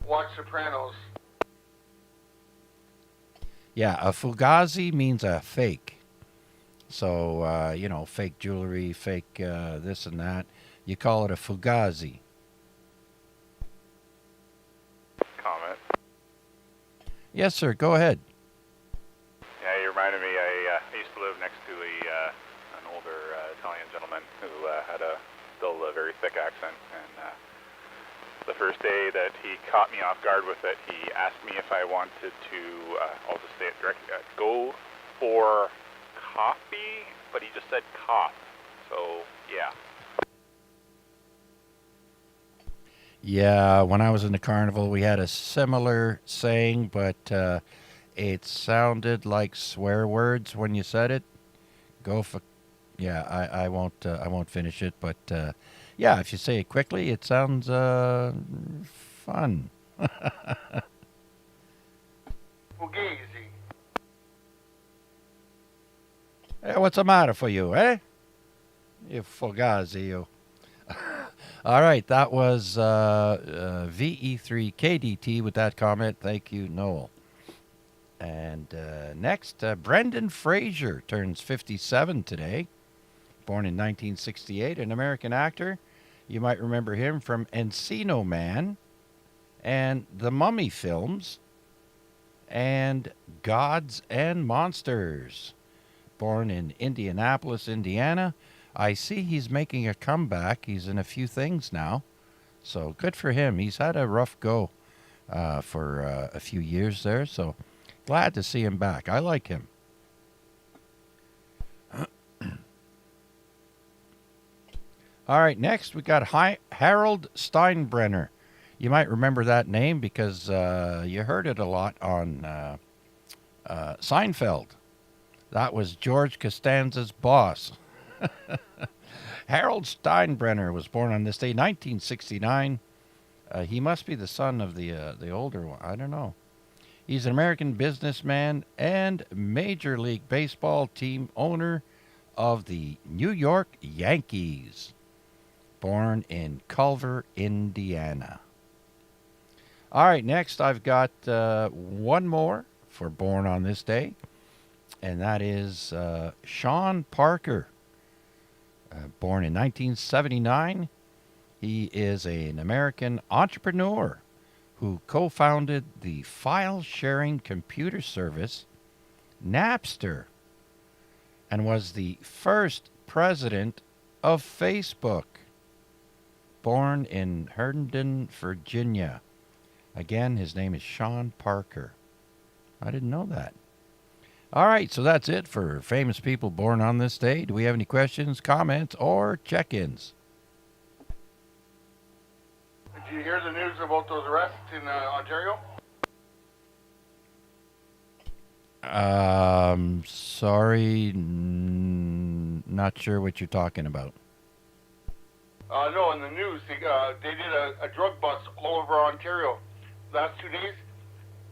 Watch Sopranos. Yeah, a fugazi means a fake. So, fake jewelry, fake this and that. You call it a fugazi. Comment. Yes, sir. Go ahead. Yeah, you reminded me. I used to live next to an older Italian gentleman who had still a very thick accent. And the first day that he caught me off guard with it, he asked me if I wanted to. I'll just say it directly. Go for coffee, but he just said cough. So yeah. Yeah, when I was in the carnival, we had a similar saying, but it sounded like swear words when you said it. Go for, yeah. I won't finish it, but yeah, if you say it quickly, it sounds fun. Fugazi. Hey, what's the matter for you, eh? You fugazi, you. All right, that was VE3KDT with that comment. Thank you, Noel. And next, Brendan Fraser turns 57 today. Born in 1968, an American actor. You might remember him from Encino Man and the Mummy films and Gods and Monsters. Born in Indianapolis, Indiana. I see he's making a comeback. He's in a few things now. So good for him. He's had a rough go for a few years there. So glad to see him back. I like him. All right, next we got Harold Steinbrenner. You might remember that name because you heard it a lot on Seinfeld. That was George Costanza's boss. Harold Steinbrenner was born on this day, 1969. He must be the son of the older one. I don't know. He's an American businessman and Major League Baseball team owner of the New York Yankees. Born in Culver, Indiana. All right, next I've got one more for born on this day, and that is Sean Parker. Born in 1979, he is an American entrepreneur who co-founded the file-sharing computer service Napster and was the first president of Facebook. Born in Herndon, Virginia. Again, his name is Sean Parker. I didn't know that. All right, so that's it for famous people born on this day. Do we have any questions, comments, or check-ins? Did you hear the news about those arrests in Ontario? Sorry, not sure what you're talking about. No, in the news, they did a drug bust all over Ontario. Last 2 days,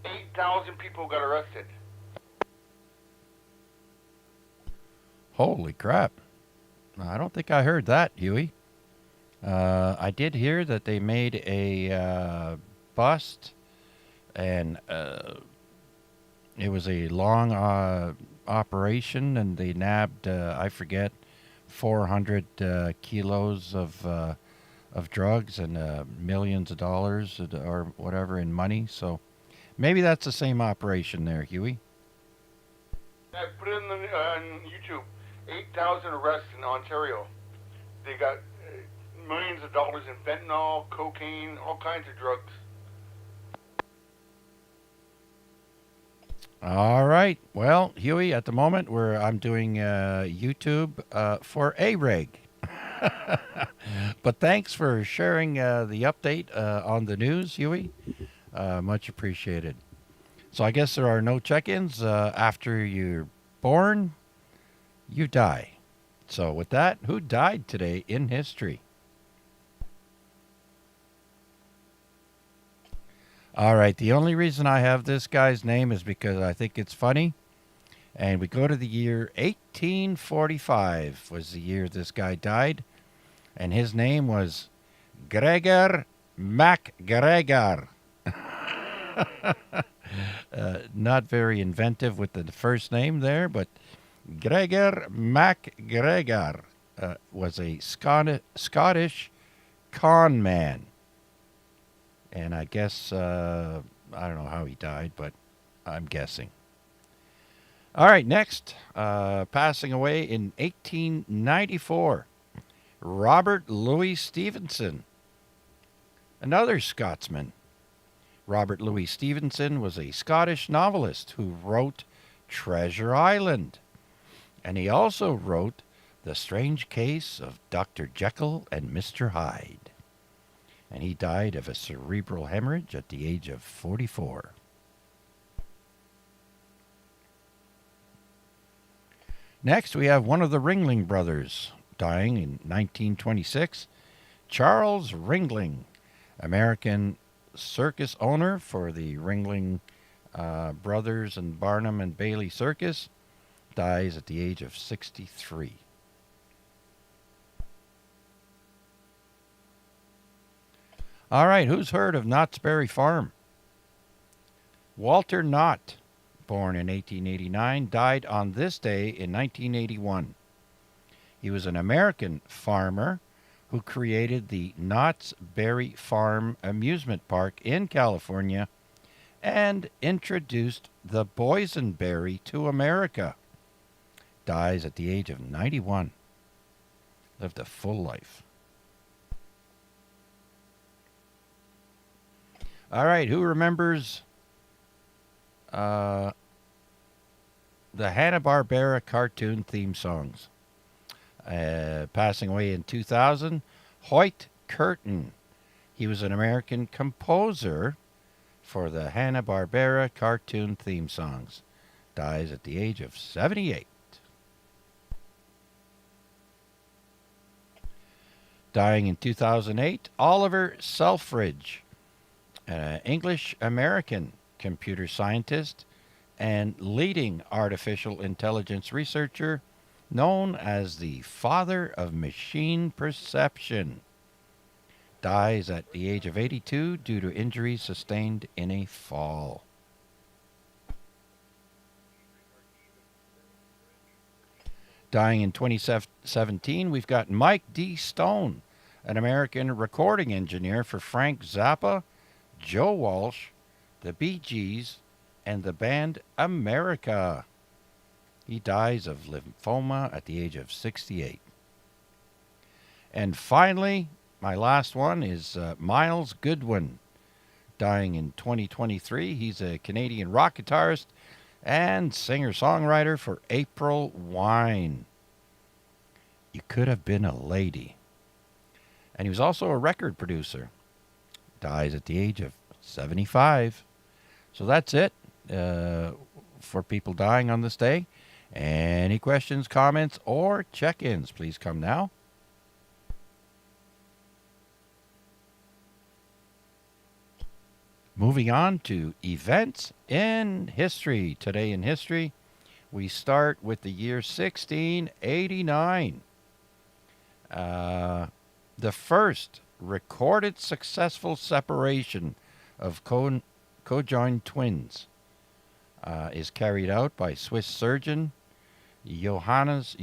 8,000 people got arrested. Holy crap. I don't think I heard that, Huey. I did hear that they made a bust, and it was a long operation, and they nabbed, I forget, 400 kilos of drugs and millions of dollars or whatever in money. So maybe that's the same operation there, Huey. I put it on YouTube. 8,000 arrests in Ontario. They got millions of dollars in fentanyl, cocaine, all kinds of drugs. All right. Well, Huey, at the moment I'm doing YouTube for Areg. But thanks for sharing the update on the news, Huey. Much appreciated. So I guess there are no check-ins. After you're born, you die. So with that, who died today in history? All right, the only reason I have this guy's name is because I think it's funny. And we go to the year 1845 was the year this guy died. And his name was Gregor MacGregor. Not very inventive with the first name there, but Gregor MacGregor was a Scottish con man. And I guess, I don't know how he died, but I'm guessing. All right, next, passing away in 1894, Robert Louis Stevenson, another Scotsman. Robert Louis Stevenson was a Scottish novelist who wrote Treasure Island, and he also wrote The Strange Case of Dr. Jekyll and Mr. Hyde. And he died of a cerebral hemorrhage at the age of 44. Next, we have one of the Ringling brothers dying in 1926, Charles Ringling, American circus owner for the Ringling Brothers and Barnum and Bailey Circus, dies at the age of 63. All right, who's heard of Knott's Berry Farm? Walter Knott, born in 1889, died on this day in 1981. He was an American farmer who created the Knott's Berry Farm amusement park in California and introduced the boysenberry to America. Dies at the age of 91. Lived a full life. All right, who remembers the Hanna-Barbera cartoon theme songs? Passing away in 2000, Hoyt Curtin. He was an American composer for the Hanna-Barbera cartoon theme songs. Dies at the age of 78. Dying in 2008, Oliver Selfridge, an English-American computer scientist and leading artificial intelligence researcher known as the father of machine perception. Dies at the age of 82 due to injuries sustained in a fall. Dying in 2017, we've got Mike D. Stone, an American recording engineer for Frank Zappa, Joe Walsh, the Bee Gees, and the band America. He dies of lymphoma at the age of 68. And finally, my last one is Miles Goodwin, dying in 2023. He's a Canadian rock guitarist and singer-songwriter for April Wine. You Could Have Been a Lady. And he was also a record producer. Dies at the age of 75. So that's it for people dying on this day. Any questions, comments, or check-ins, please come now. Moving on to events in history. Today in history, we start with the year 1689. The first recorded successful separation of conjoined twins is carried out by Swiss surgeon Johannes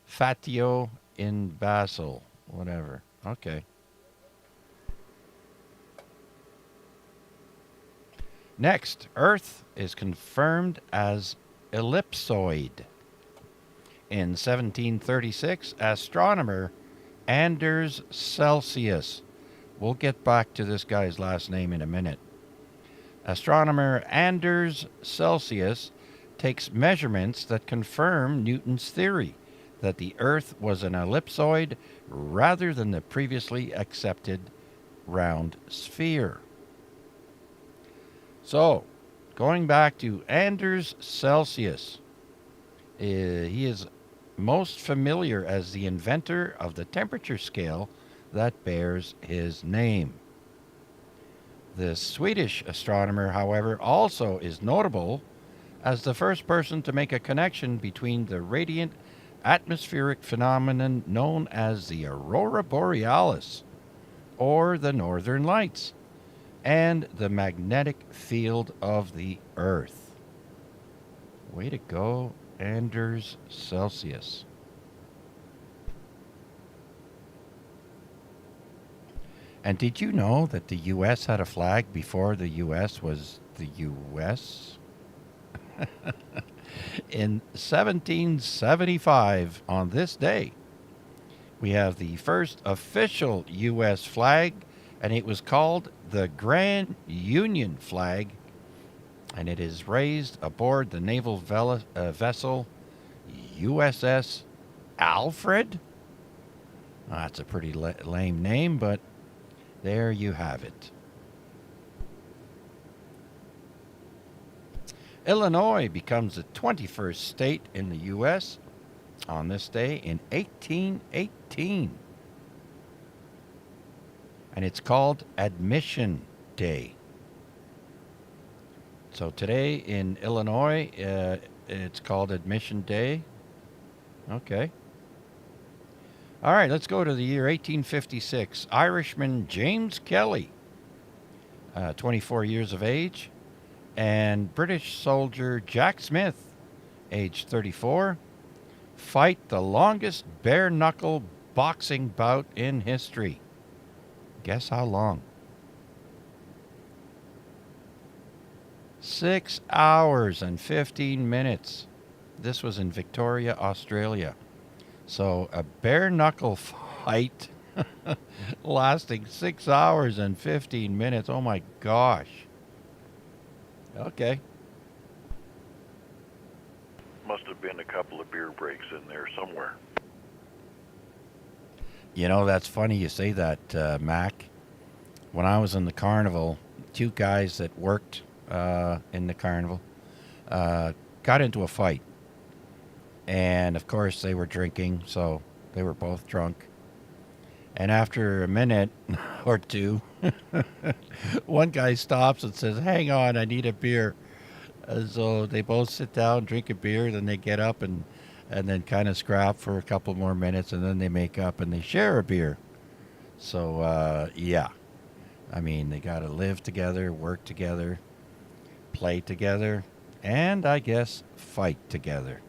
Fatio in Basel. Whatever. Okay. Next, Earth is confirmed as ellipsoid. In 1736, astronomer Anders Celsius. We'll get back to this guy's last name in a minute. Astronomer Anders Celsius takes measurements that confirm Newton's theory that the Earth was an ellipsoid rather than the previously accepted round sphere. So, going back to Anders Celsius, he is most familiar as the inventor of the temperature scale that bears his name. The Swedish astronomer, however, also is notable as the first person to make a connection between the radiant atmospheric phenomenon known as the aurora borealis, or the northern lights, and the magnetic field of the Earth. Way to go, Anders Celsius. And did you know that the U.S. had a flag before the U.S. was the U.S.? In 1775, on this day, we have the first official U.S. flag, and it was called the Grand Union flag, and it is raised aboard the naval vessel USS Alfred. That's a pretty lame name, but there you have it. Illinois becomes the 21st state in the U.S. on this day in 1818. And it's called Admission Day. So today in Illinois, it's called Admission Day. Okay. All right, let's go to the year 1856. Irishman James Kelly, 24 years of age, and British soldier Jack Smith, age 34, fight the longest bare-knuckle boxing bout in history. Guess how long? 6 hours and 15 minutes. This was in Victoria, Australia. So a bare-knuckle fight lasting 6 hours and 15 minutes. Oh my gosh. Okay. Must have been a couple of beer breaks in there somewhere. You know, that's funny you say that, Mac. When I was in the carnival, two guys that worked in the carnival got into a fight. And, of course, they were drinking, so they were both drunk. And after a minute or two, one guy stops and says, "Hang on, I need a beer." So they both sit down, drink a beer, then they get up and then kind of scrap for a couple more minutes, and then they make up and they share a beer. So, yeah. I mean, they got to live together, work together, play together, and I guess fight together.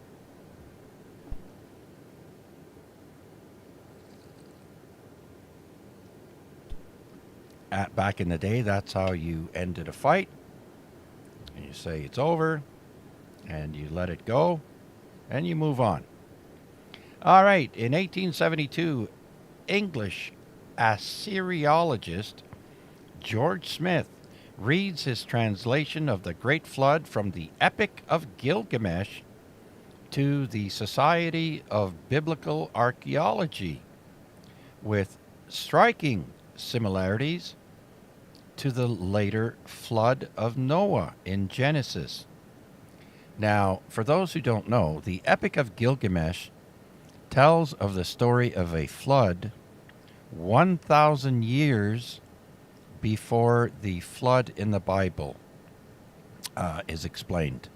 Back in the day, that's how you ended a fight. And you say it's over, and you let it go, and you move on. All right, in 1872, English Assyriologist George Smith reads his translation of the Great Flood from the Epic of Gilgamesh to the Society of Biblical Archaeology, with striking similarities to the later flood of Noah in Genesis. Now, for those who don't know, the Epic of Gilgamesh tells of the story of a flood 1,000 years before the flood in the Bible is explained.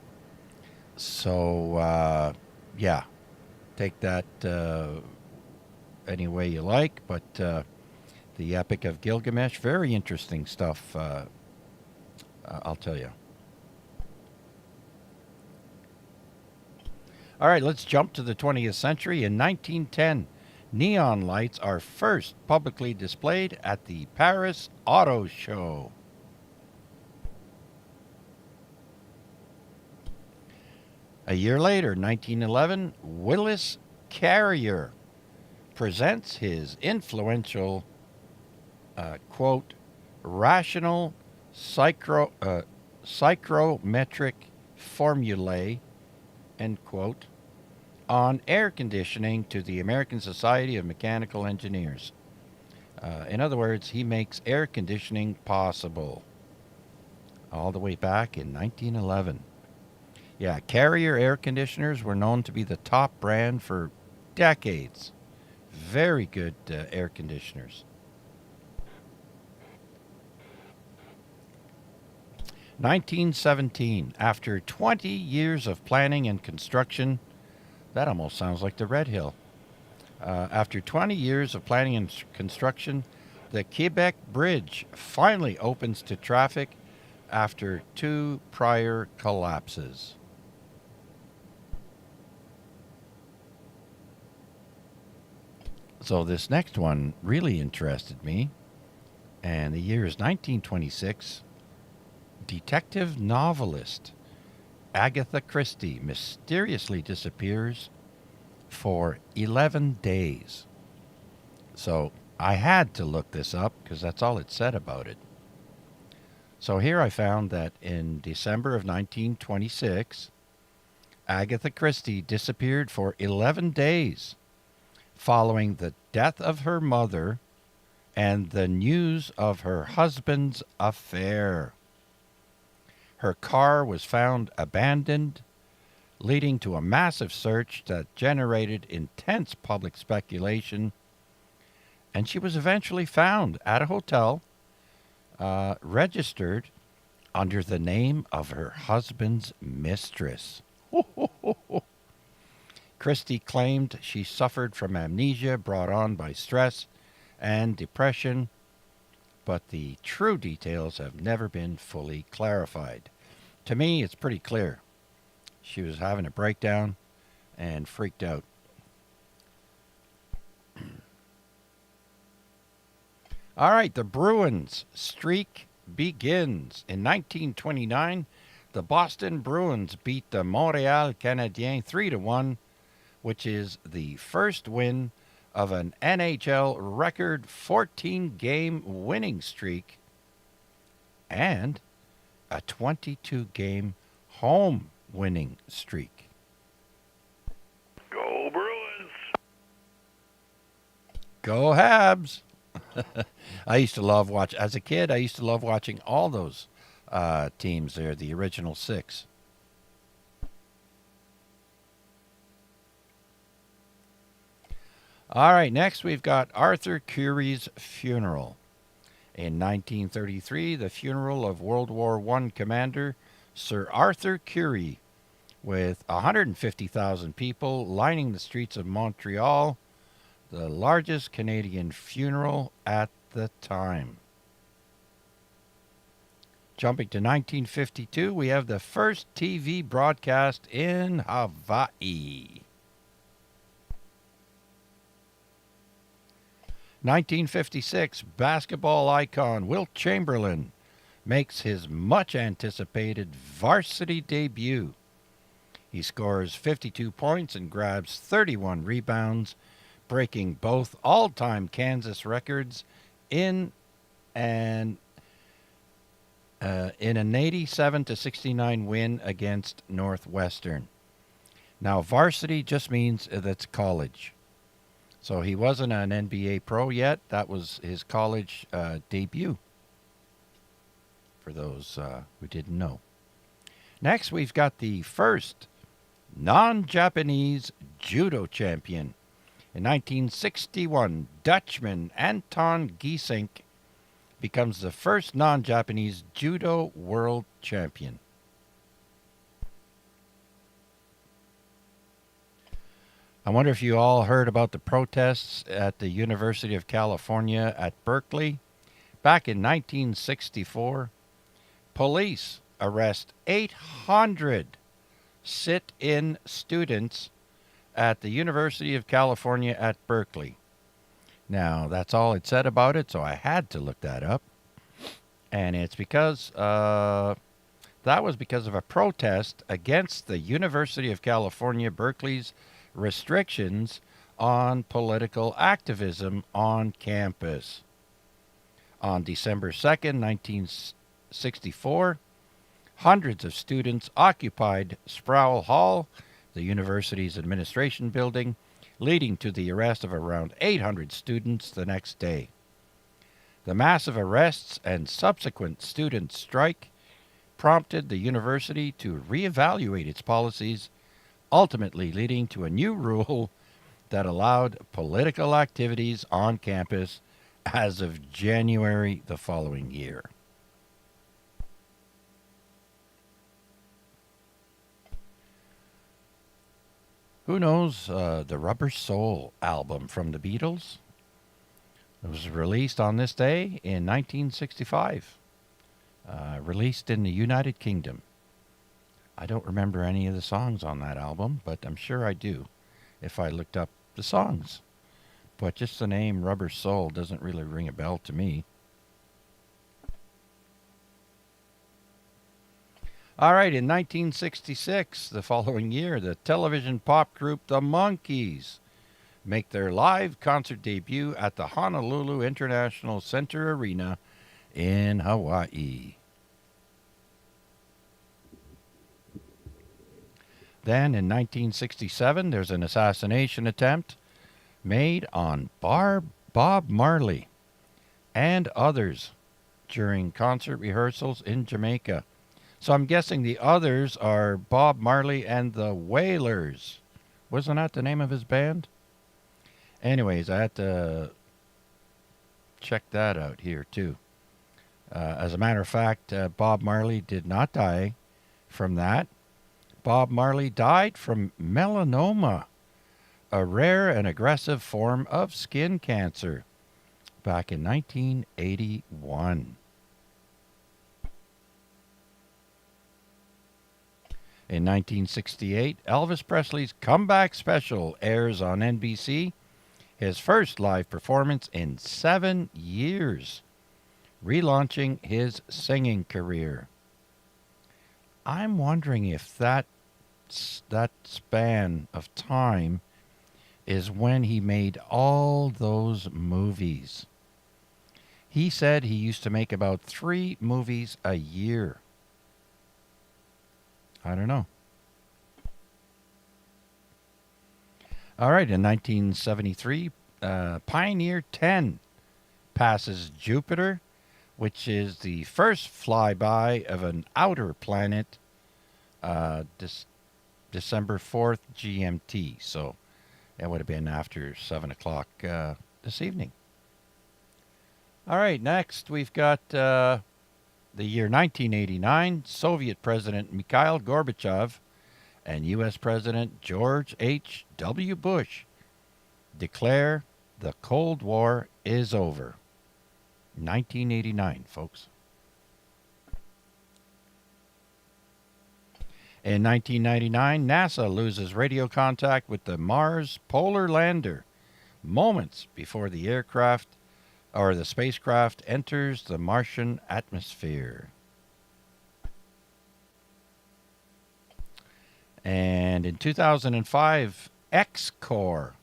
So, yeah, take that any way you like, but the Epic of Gilgamesh, very interesting stuff, I'll tell you. All right, let's jump to the 20th century. In 1910, neon lights are first publicly displayed at the Paris Auto Show. A year later, 1911, Willis Carrier presents his influential quote, rational psychrometric formulae, end quote, on air conditioning to the American Society of Mechanical Engineers. In other words, he makes air conditioning possible. All the way back in 1911. Yeah, Carrier air conditioners were known to be the top brand for decades. Very good air conditioners. 1917, after 20 years of planning and construction, that almost sounds like the Red Hill. After 20 years of planning and construction, the Quebec Bridge finally opens to traffic after 2 prior collapses. So this next one really interested me, and the year is 1926. Detective novelist Agatha Christie mysteriously disappears for 11 days. So I had to look this up because that's all it said about it. So here I found that in December of 1926, Agatha Christie disappeared for 11 days following the death of her mother and the news of her husband's affair. Her car was found abandoned, leading to a massive search that generated intense public speculation, and she was eventually found at a hotel, registered under the name of her husband's mistress. Christie claimed she suffered from amnesia brought on by stress and depression, but the true details have never been fully clarified. To me, it's pretty clear. She was having a breakdown and freaked out. All right, the Bruins streak begins. In 1929, the Boston Bruins beat the Montreal Canadiens 3-1, which is the first win of an NHL record 14-game winning streak and a 22-game home winning streak. Go Bruins! Go Habs! I used to love as a kid, I used to love watching all those teams there, the original 6. All right, next we've got Arthur Curie's funeral. In 1933, the funeral of World War I commander Sir Arthur Curie, with 150,000 people lining the streets of Montreal, the largest Canadian funeral at the time. Jumping to 1952, we have the first TV broadcast in Hawaii. 1956, basketball icon Wilt Chamberlain makes his much-anticipated varsity debut. He scores 52 points and grabs 31 rebounds, breaking both all-time Kansas records in an 87-69 win against Northwestern. Now, varsity just means that's college. So he wasn't an NBA pro yet. That was his college debut, for those who didn't know. Next, we've got the first non-Japanese judo champion. In 1961, Dutchman Anton Geesink becomes the first non-Japanese judo world champion. I wonder if you all heard about the protests at the University of California at Berkeley. Back in 1964, police arrest 800 sit-in students at the University of California at Berkeley. Now, that's all it said about it, so I had to look that up. And it's because that was because of a protest against the University of California, Berkeley's restrictions on political activism on campus. On December 2nd, 1964, hundreds of students occupied Sproul Hall, the university's administration building, leading to the arrest of around 800 students the next day. The massive arrests and subsequent student strike prompted the university to reevaluate its policies, ultimately leading to a new rule that allowed political activities on campus as of January the following year. Who knows the Rubber Soul album from the Beatles? It was released on this day in 1965. Released in the United Kingdom. I don't remember any of the songs on that album, but I'm sure I do if I looked up the songs. But just the name Rubber Soul doesn't really ring a bell to me. All right, in 1966, the following year, the television pop group The Monkees make their live concert debut at the Honolulu International Center Arena in Hawaii. Then in 1967, there's an assassination attempt made on Bob Marley and others during concert rehearsals in Jamaica. So I'm guessing the others are Bob Marley and the Wailers. Wasn't that the name of his band? Anyways, I had to check that out here too. As a matter of fact, Bob Marley did not die from that. Bob Marley died from melanoma, a rare and aggressive form of skin cancer, back in 1981. In 1968, Elvis Presley's Comeback Special airs on NBC, his first live performance in 7 years, relaunching his singing career. I'm wondering if that span of time is when he made all those movies. He said he used to make about 3 movies a year. I don't know. All right, in 1973, Pioneer 10 passes Jupiter, which is the first flyby of an outer planet, December 4th GMT. So it would have been after 7 o'clock this evening. All right, next we've got the year 1989. Soviet President Mikhail Gorbachev and U.S. President George H.W. Bush declare the Cold War is over. 1989, folks. In 1999, NASA loses radio contact with the Mars Polar Lander moments before the spacecraft enters the Martian atmosphere. And in 2005, X-Core,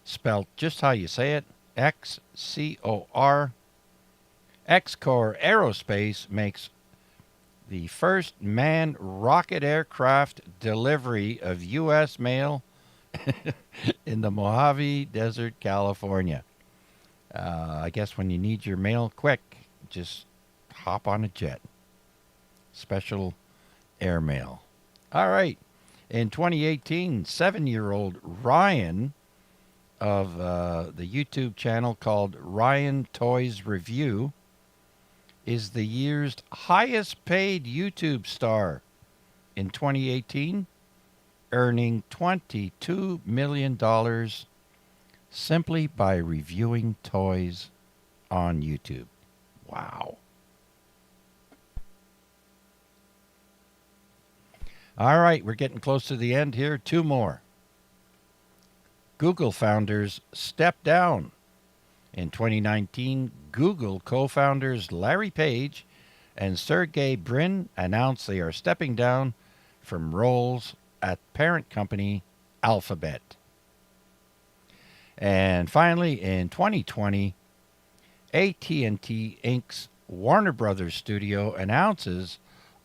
spelled just how you say it, X-C-O-R, X-Core Aerospace makes the first manned rocket aircraft delivery of U.S. mail in the Mojave Desert, California. I guess when you need your mail quick, just hop on a jet. Special airmail. All right. In 2018, 7-year-old Ryan of the YouTube channel called Ryan Toys Review is the year's highest paid YouTube star in 2018, earning $22 million simply by reviewing toys on YouTube. Wow. All right, we're getting close to the end here. 2 more. Google founders step down. In 2019, Google co-founders Larry Page and Sergey Brin announced they are stepping down from roles at parent company Alphabet. And finally, in 2020, AT&T Inc.'s Warner Brothers studio announces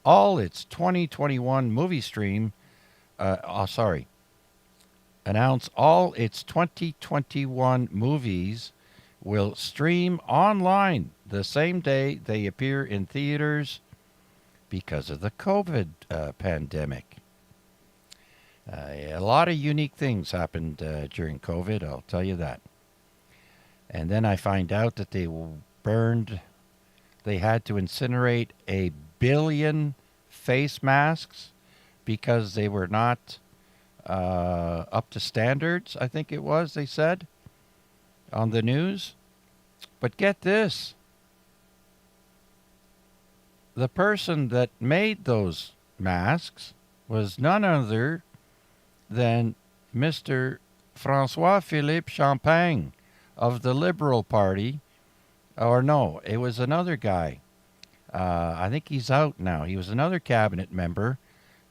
all its 2021 movie stream, announce all its 2021 movies will stream online the same day they appear in theaters because of the COVID pandemic. A lot of unique things happened during COVID, I'll tell you that. And then I find out that they had to incinerate 1 billion face masks because they were not up to standards, I think it was, they said, on the news. But get this. The person that made those masks was none other than Mr. Francois-Philippe Champagne of the Liberal Party. Or no, it was another guy. I think he's out now. He was another cabinet member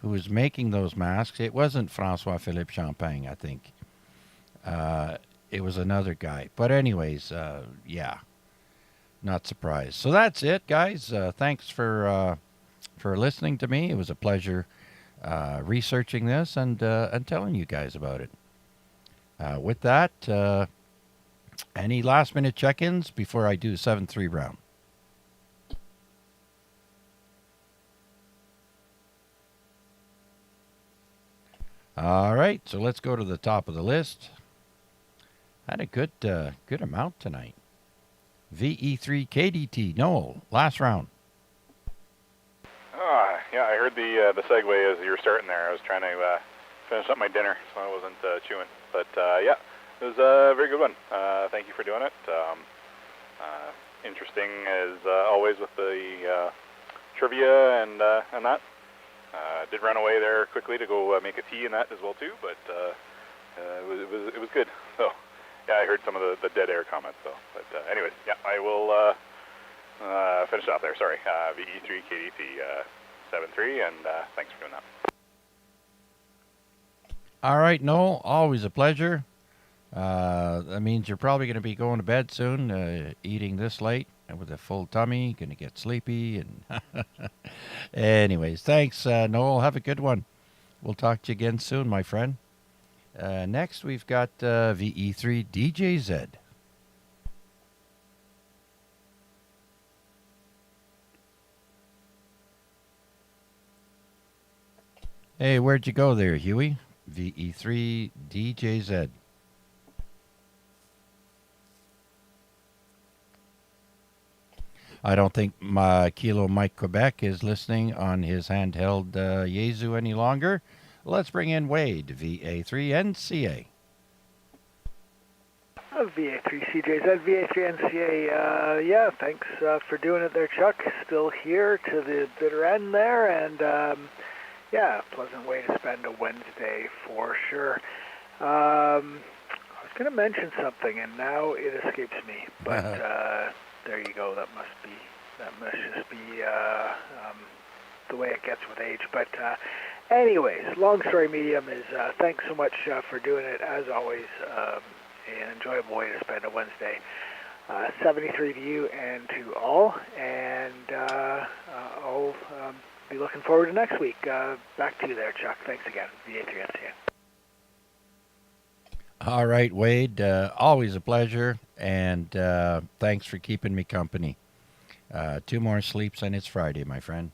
who was making those masks. It wasn't Francois-Philippe Champagne, I think. It was another guy. But anyways, yeah, not surprised. So that's it, guys. Thanks for listening to me. It was a pleasure researching this and telling you guys about it. With that, any last-minute check-ins before I do the 7-3 round? All right, so let's go to the top of the list. Had a good amount tonight. VE3 KDT, Noel, last round. Yeah, I heard the segue as you were starting there. I was trying to finish up my dinner, so I wasn't chewing. But yeah, it was a very good one. Thank you for doing it. Interesting as always with the trivia and that. Did run away there quickly to go make a tea and that as well too, but it was good. So yeah, I heard some of the dead air comments though. But anyways, yeah, I will finish off there. Sorry, VE3 KDT 7-3, and thanks for doing that. All right, Noel, always a pleasure. That means you're probably going to be going to bed soon, eating this late with a full tummy, going to get sleepy. And anyways, thanks, Noel. Have a good one. We'll talk to you again soon, my friend. Next, we've got VE3 DJZ. Hey, where'd you go there, Huey? VE3 DJZ. I don't think my Kilo Mike Quebec is listening on his handheld Yaesu any longer. Let's bring in Wade, VA3 NCA. VA3 CJZ, VA3 NCA. Yeah, thanks for doing it there, Chuck. Still here to the bitter end there, and yeah, pleasant way to spend a Wednesday for sure. I was going to mention something, and now it escapes me. But there you go. That must just be the way it gets with age. But anyways, long story medium is thanks so much for doing it as always. An enjoyable way to spend a Wednesday. 73 to you and to all, and I'll be looking forward to next week. Back to you there, Chuck. Thanks again. VA3 NCA. All right, Wade. Always a pleasure, and thanks for keeping me company. 2 more sleeps and it's Friday, my friend.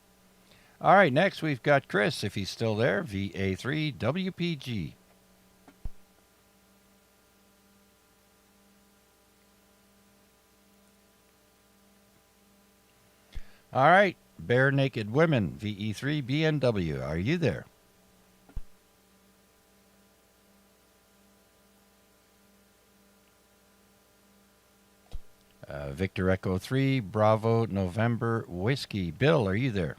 All right, next we've got Chris, if he's still there, VA3 WPG. All right, Bare Naked Women, VE3 BNW. Are you there? Victor Echo 3, Bravo, November, Whiskey. Bill, are you there?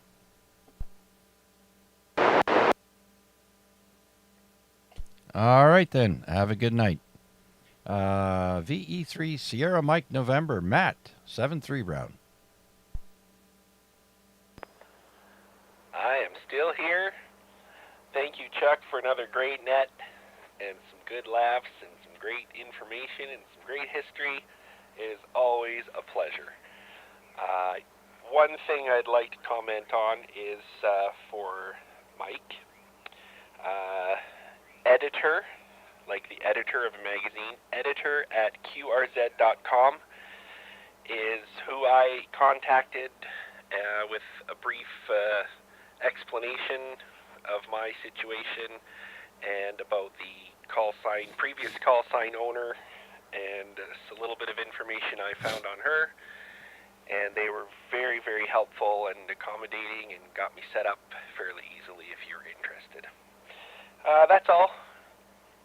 All right, then. Have a good night. VE3, Sierra Mike, November, Matt, 7-3 round. I am still here. Thank you, Chuck, for another great net and some good laughs and some great information and some great history. It is always a pleasure. One thing I'd like to comment on is for Mike. Editor, like the editor of a magazine, editor at qrz.com is who I contacted with a brief explanation of my situation and about the previous call sign owner, and a little bit of information I found on her, and they were very, very helpful and accommodating and got me set up fairly easily if you're interested. That's all.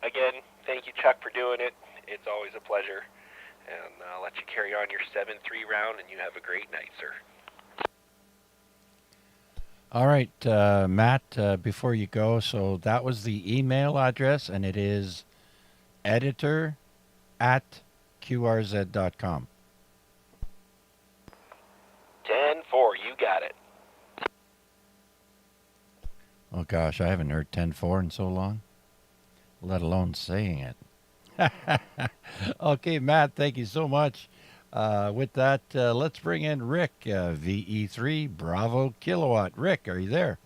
Again, thank you, Chuck, for doing it. It's always a pleasure. And I'll let you carry on your 7-3 round, and you have a great night, sir. All right, Matt, before you go, so that was the email address, and it is editor@qrz.com. 10-4, you got it. Oh, gosh, I haven't heard 10-4 in so long, let alone saying it. Okay, Matt, thank you so much. With that, let's bring in Rick, VE3 Bravo Kilowatt. Rick, are you there?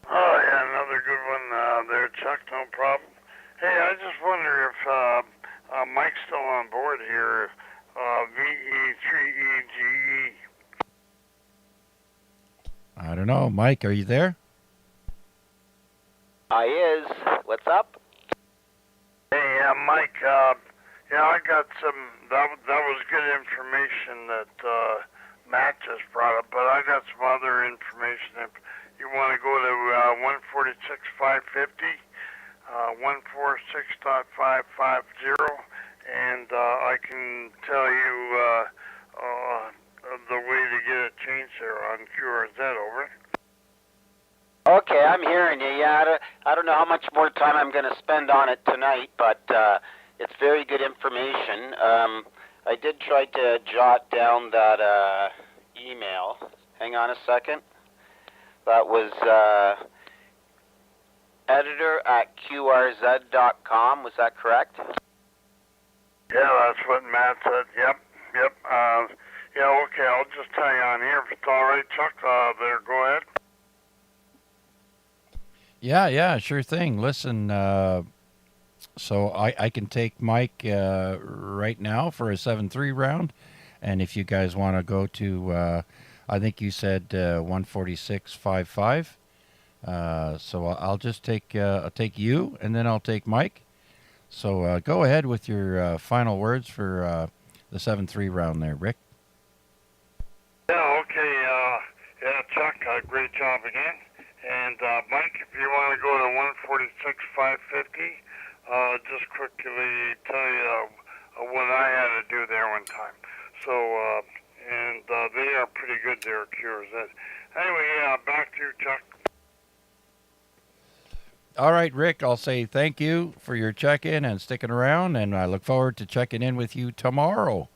Oh, yeah, another good one there, Chuck, no problem. Hey, I just wonder if Mike's still on board here, VE3EGE. I don't know. Mike, are you there? I is. What's up? Hey, Mike, yeah, I got some, that was good information that Matt just brought up, but I got some other information. If you want to go to 146.550, 146.550, and I can tell you the way to get it changed there on QRZ, over. Okay, I'm hearing you. Yeah, I don't know how much more time I'm going to spend on it tonight, but it's very good information. I did try to jot down that email. Hang on a second. That was editor@qrz.com. Was that correct? Yeah, that's what Matt said. Yep. Yeah, okay, I'll just tell you on here if it's all right, Chuck. There, go ahead. Yeah, sure thing. Listen, so I can take Mike right now for a 7-3 round, and if you guys want to go to, I think you said 146.55. So I'll just take you, and then I'll take Mike. So go ahead with your final words for the 7-3 round there, Rick. Yeah, okay, yeah, Chuck, great job again. And Mike, if you want to go to 146.550, just quickly tell you what I had to do there one time. So, and they are pretty good there, QRZ. Anyway, yeah, back to you, Chuck. All right, Rick, I'll say thank you for your check-in and sticking around, and I look forward to checking in with you tomorrow,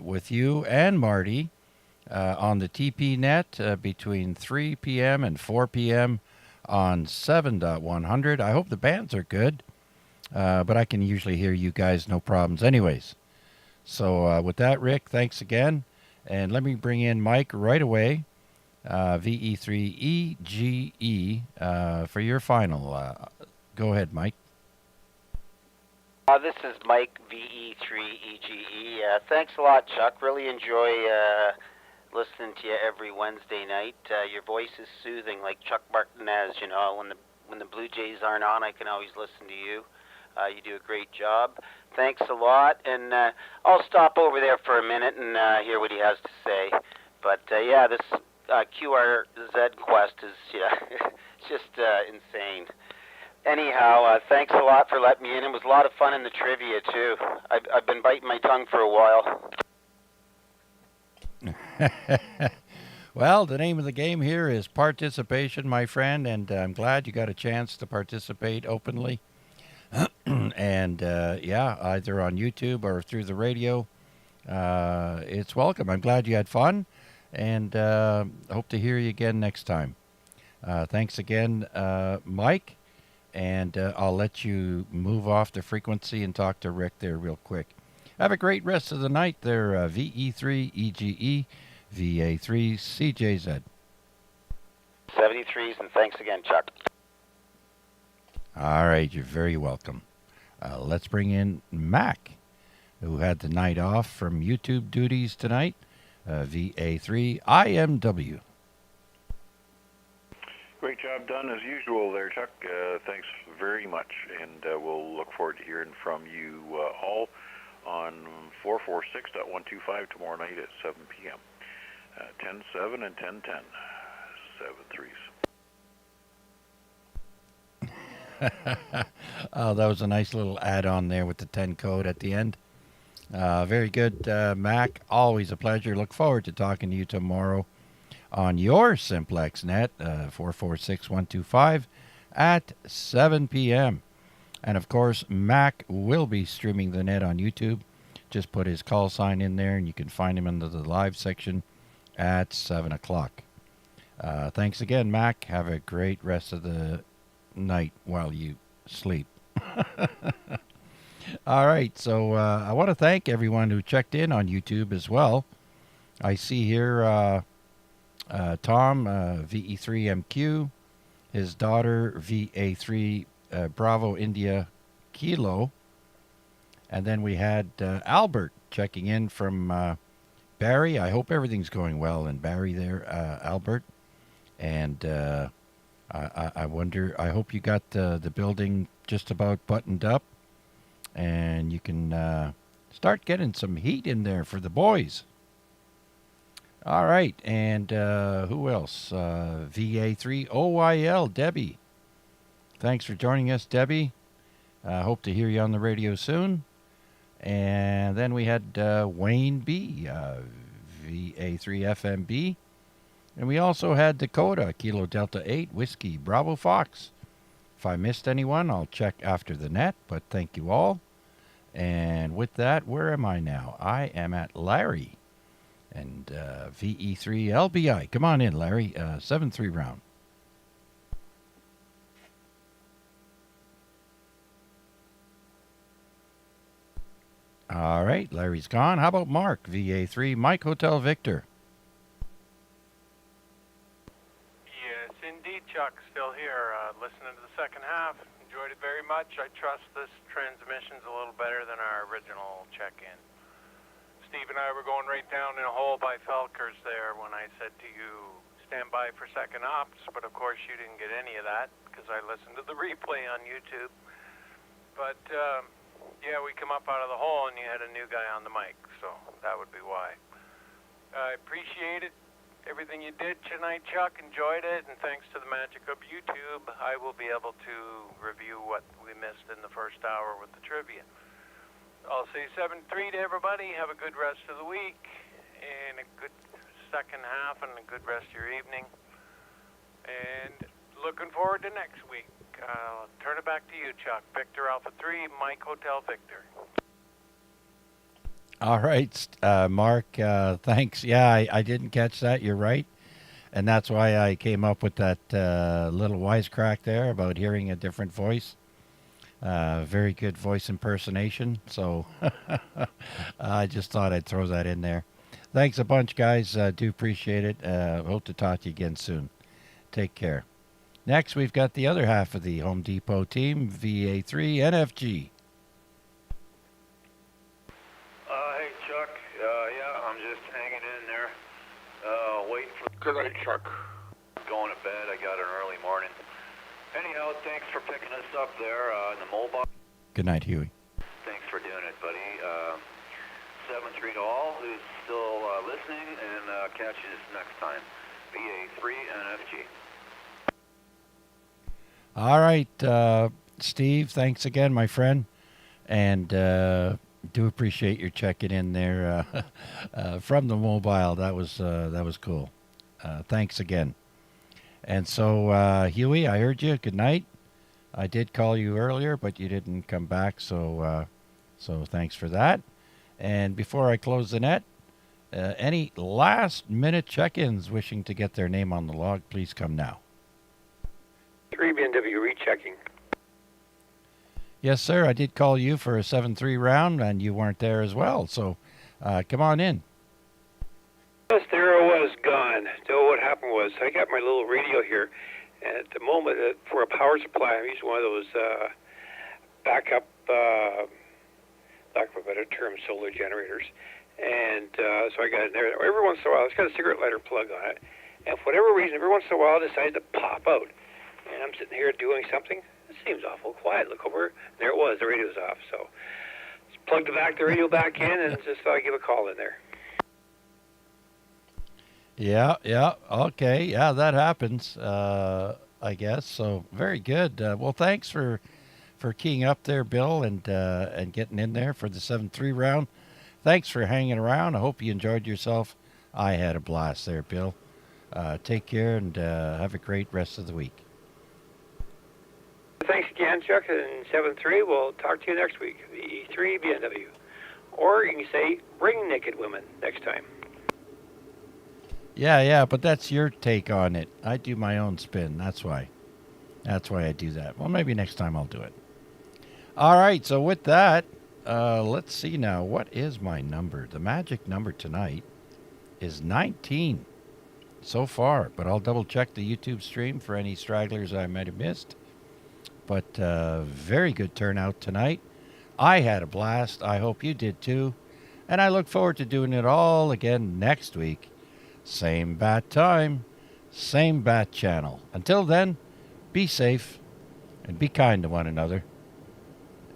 with you and Marty, on the TP net between 3 p.m. and 4 p.m. on 7.100. I hope the bands are good, but I can usually hear you guys no problems anyways. So with that, Rick, thanks again, and let me bring in Mike right away. VE3EGE for your final. Go ahead, Mike. This is Mike, VE3EGE. Thanks a lot, Chuck. Really enjoy listening to you every Wednesday night. Your voice is soothing, like Chuck Martinez. You know, when the Blue Jays aren't on, I can always listen to you. You do a great job. Thanks a lot, and I'll stop over there for a minute and hear what he has to say. But yeah, this QRZ quest is it's just insane. Anyhow, thanks a lot for letting me in. It was a lot of fun in the trivia too. I've been biting my tongue for a while. Well, the name of the game here is participation, my friend, and I'm glad you got a chance to participate openly. And yeah, either on YouTube or through the radio, it's welcome. I'm glad you had fun, and hope to hear you again next time. Thanks again, Mike, and I'll let you move off the frequency and talk to Rick there real quick. Have a great rest of the night there, VE3EGE, VA3CJZ. 73s, and thanks again, Chuck. All right, you're very welcome. Let's bring in Mac, who had the night off from YouTube duties tonight, VA3IMW. Great job done as usual there, Chuck. Thanks very much, and we'll look forward to hearing from you all on 446.125 tomorrow night at 7 p.m. 10-7 and 10-10. 7 threes. Oh, that was a nice little add-on there with the 10 code at the end. Very good, Mac. Always a pleasure. Look forward to talking to you tomorrow on your Simplex Net, 446125 at 7 p.m. And of course, Mac will be streaming the net on YouTube. Just put his call sign in there and you can find him under the live section at 7 o'clock. Thanks again, Mac. Have a great rest of the night while you sleep. All right, so I want to thank everyone who checked in on YouTube as well. I see here Tom, VE3MQ, his daughter, VA3 Bravo India Kilo, and then we had Albert checking in from Barrie. I hope everything's going well in Barrie there, Albert. And I wonder, I hope you got the building just about buttoned up and you can start getting some heat in there for the boys. All right, and who else? VA3OYL, Debbie. Thanks for joining us, Debbie. Hope to hear you on the radio soon. And then we had Wayne B, VA3FMB. And we also had Dakota, Kilo Delta 8, Whiskey, Bravo Fox. If I missed anyone, I'll check after the net, but thank you all. And with that, where am I now? I am at Larry. And VE3LBI. Come on in, Larry. 7-3 round. All right, Larry's gone. How about Mark? VA3, Mike Hotel Victor. Yes, indeed, Chuck. Still here, listening to the second half. Enjoyed it very much. I trust this transmission's a little better than our original check-in. Steve and I were going right down in a hole by Felkers there when I said to you, stand by for second ops, but of course you didn't get any of that because I listened to the replay on YouTube. But, yeah, we come up out of the hole and you had a new guy on the mic, so that would be why. I appreciate it. Everything you did tonight, Chuck, enjoyed it, and thanks to the magic of YouTube, I will be able to review what we missed in the first hour with the trivia. I'll say 7-3 to everybody. Have a good rest of the week, and a good second half, and a good rest of your evening. And looking forward to next week. I'll turn it back to you, Chuck. Victor Alpha 3, Mike Hotel Victor. All right, Mark, thanks. Yeah, I didn't catch that. You're right. And that's why I came up with that little wisecrack there about hearing a different voice. Very good voice impersonation. So I just thought I'd throw that in there. Thanks a bunch, guys. Do appreciate it. Hope to talk to you again soon. Take care. Next, we've got the other half of the Home Depot team, VA3 NFG. Hey, Chuck. Yeah, I'm just hanging in there, waiting for... Good night, Chuck. Going to bed. I got an early morning. Anyhow, thanks for picking us up there in the mobile. Good night, Huey. Thanks for doing it, buddy. 7-3 to all who's still listening, and catch you next time. VA3 NFG. All right, Steve, thanks again, my friend. And do appreciate your checking in there from the mobile. That was cool. Thanks again. And so, Huey, I heard you. Good night. I did call you earlier, but you didn't come back, so thanks for that. And before I close the net, any last-minute check-ins wishing to get their name on the log, please come now. 3 BNW rechecking. Yes, sir. I did call you for a 7-3 round, and you weren't there as well. So, come on in. Yes, there I was, gone. So what happened was I got my little radio here, and at the moment for a power supply, I'm using one of those backup, lack of a better term, solar generators. And so I got it there. Every once in a while, it's got a cigarette lighter plug on it. And for whatever reason, every once in a while, it decides to pop out. And I'm sitting here doing something. It seems awful quiet. Look over. There it was. The radio's off. So just plugged the radio back in and just thought I'd give a call in there. Yeah, okay. Yeah, that happens. I guess. So very good. Well, thanks for keying up there, Bill, and getting in there for the 7-3 round. Thanks for hanging around. I hope you enjoyed yourself. I had a blast there, Bill. Take care and have a great rest of the week. Thanks again, Chuck, and 7-3. We'll talk to you next week. The E3 BMW. Or you can say, bring naked women next time. Yeah, but that's your take on it. I do my own spin. That's why I do that. Well, maybe next time I'll do it. All right, so with that, let's see now. What is my number? The magic number tonight is 19 so far, but I'll double check the YouTube stream for any stragglers I might have missed. But very good turnout tonight. I had a blast. I hope you did too. And I look forward to doing it all again next week. Same bat time, same bat channel. Until then, be safe and be kind to one another,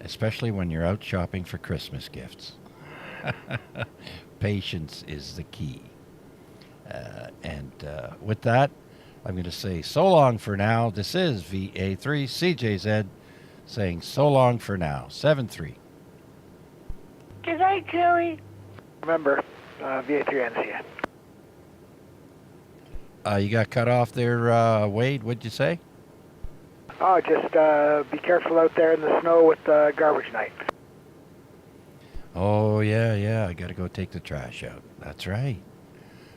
especially when you're out shopping for Christmas gifts. Patience is the key. And with that, I'm going to say so long for now. This is VA3 CJZ saying so long for now. 7-3. Good night, Joey. Remember, VA3 NCA. You got cut off there, Wade. What'd you say? Oh, just be careful out there in the snow with garbage night. Oh, yeah. I got to go take the trash out. That's right.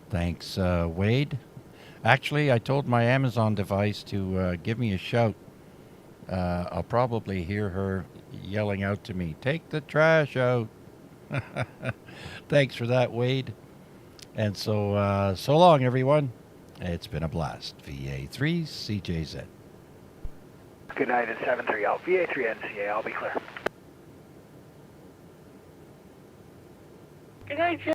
Thanks, Wade. Actually, I told my Amazon device to give me a shout. I'll probably hear her yelling out to me, take the trash out. Thanks for that, Wade. And so long, everyone. It's been a blast. VA3 CJZ. Good night at 7-3. VA3 NCA. I'll be clear. Good night,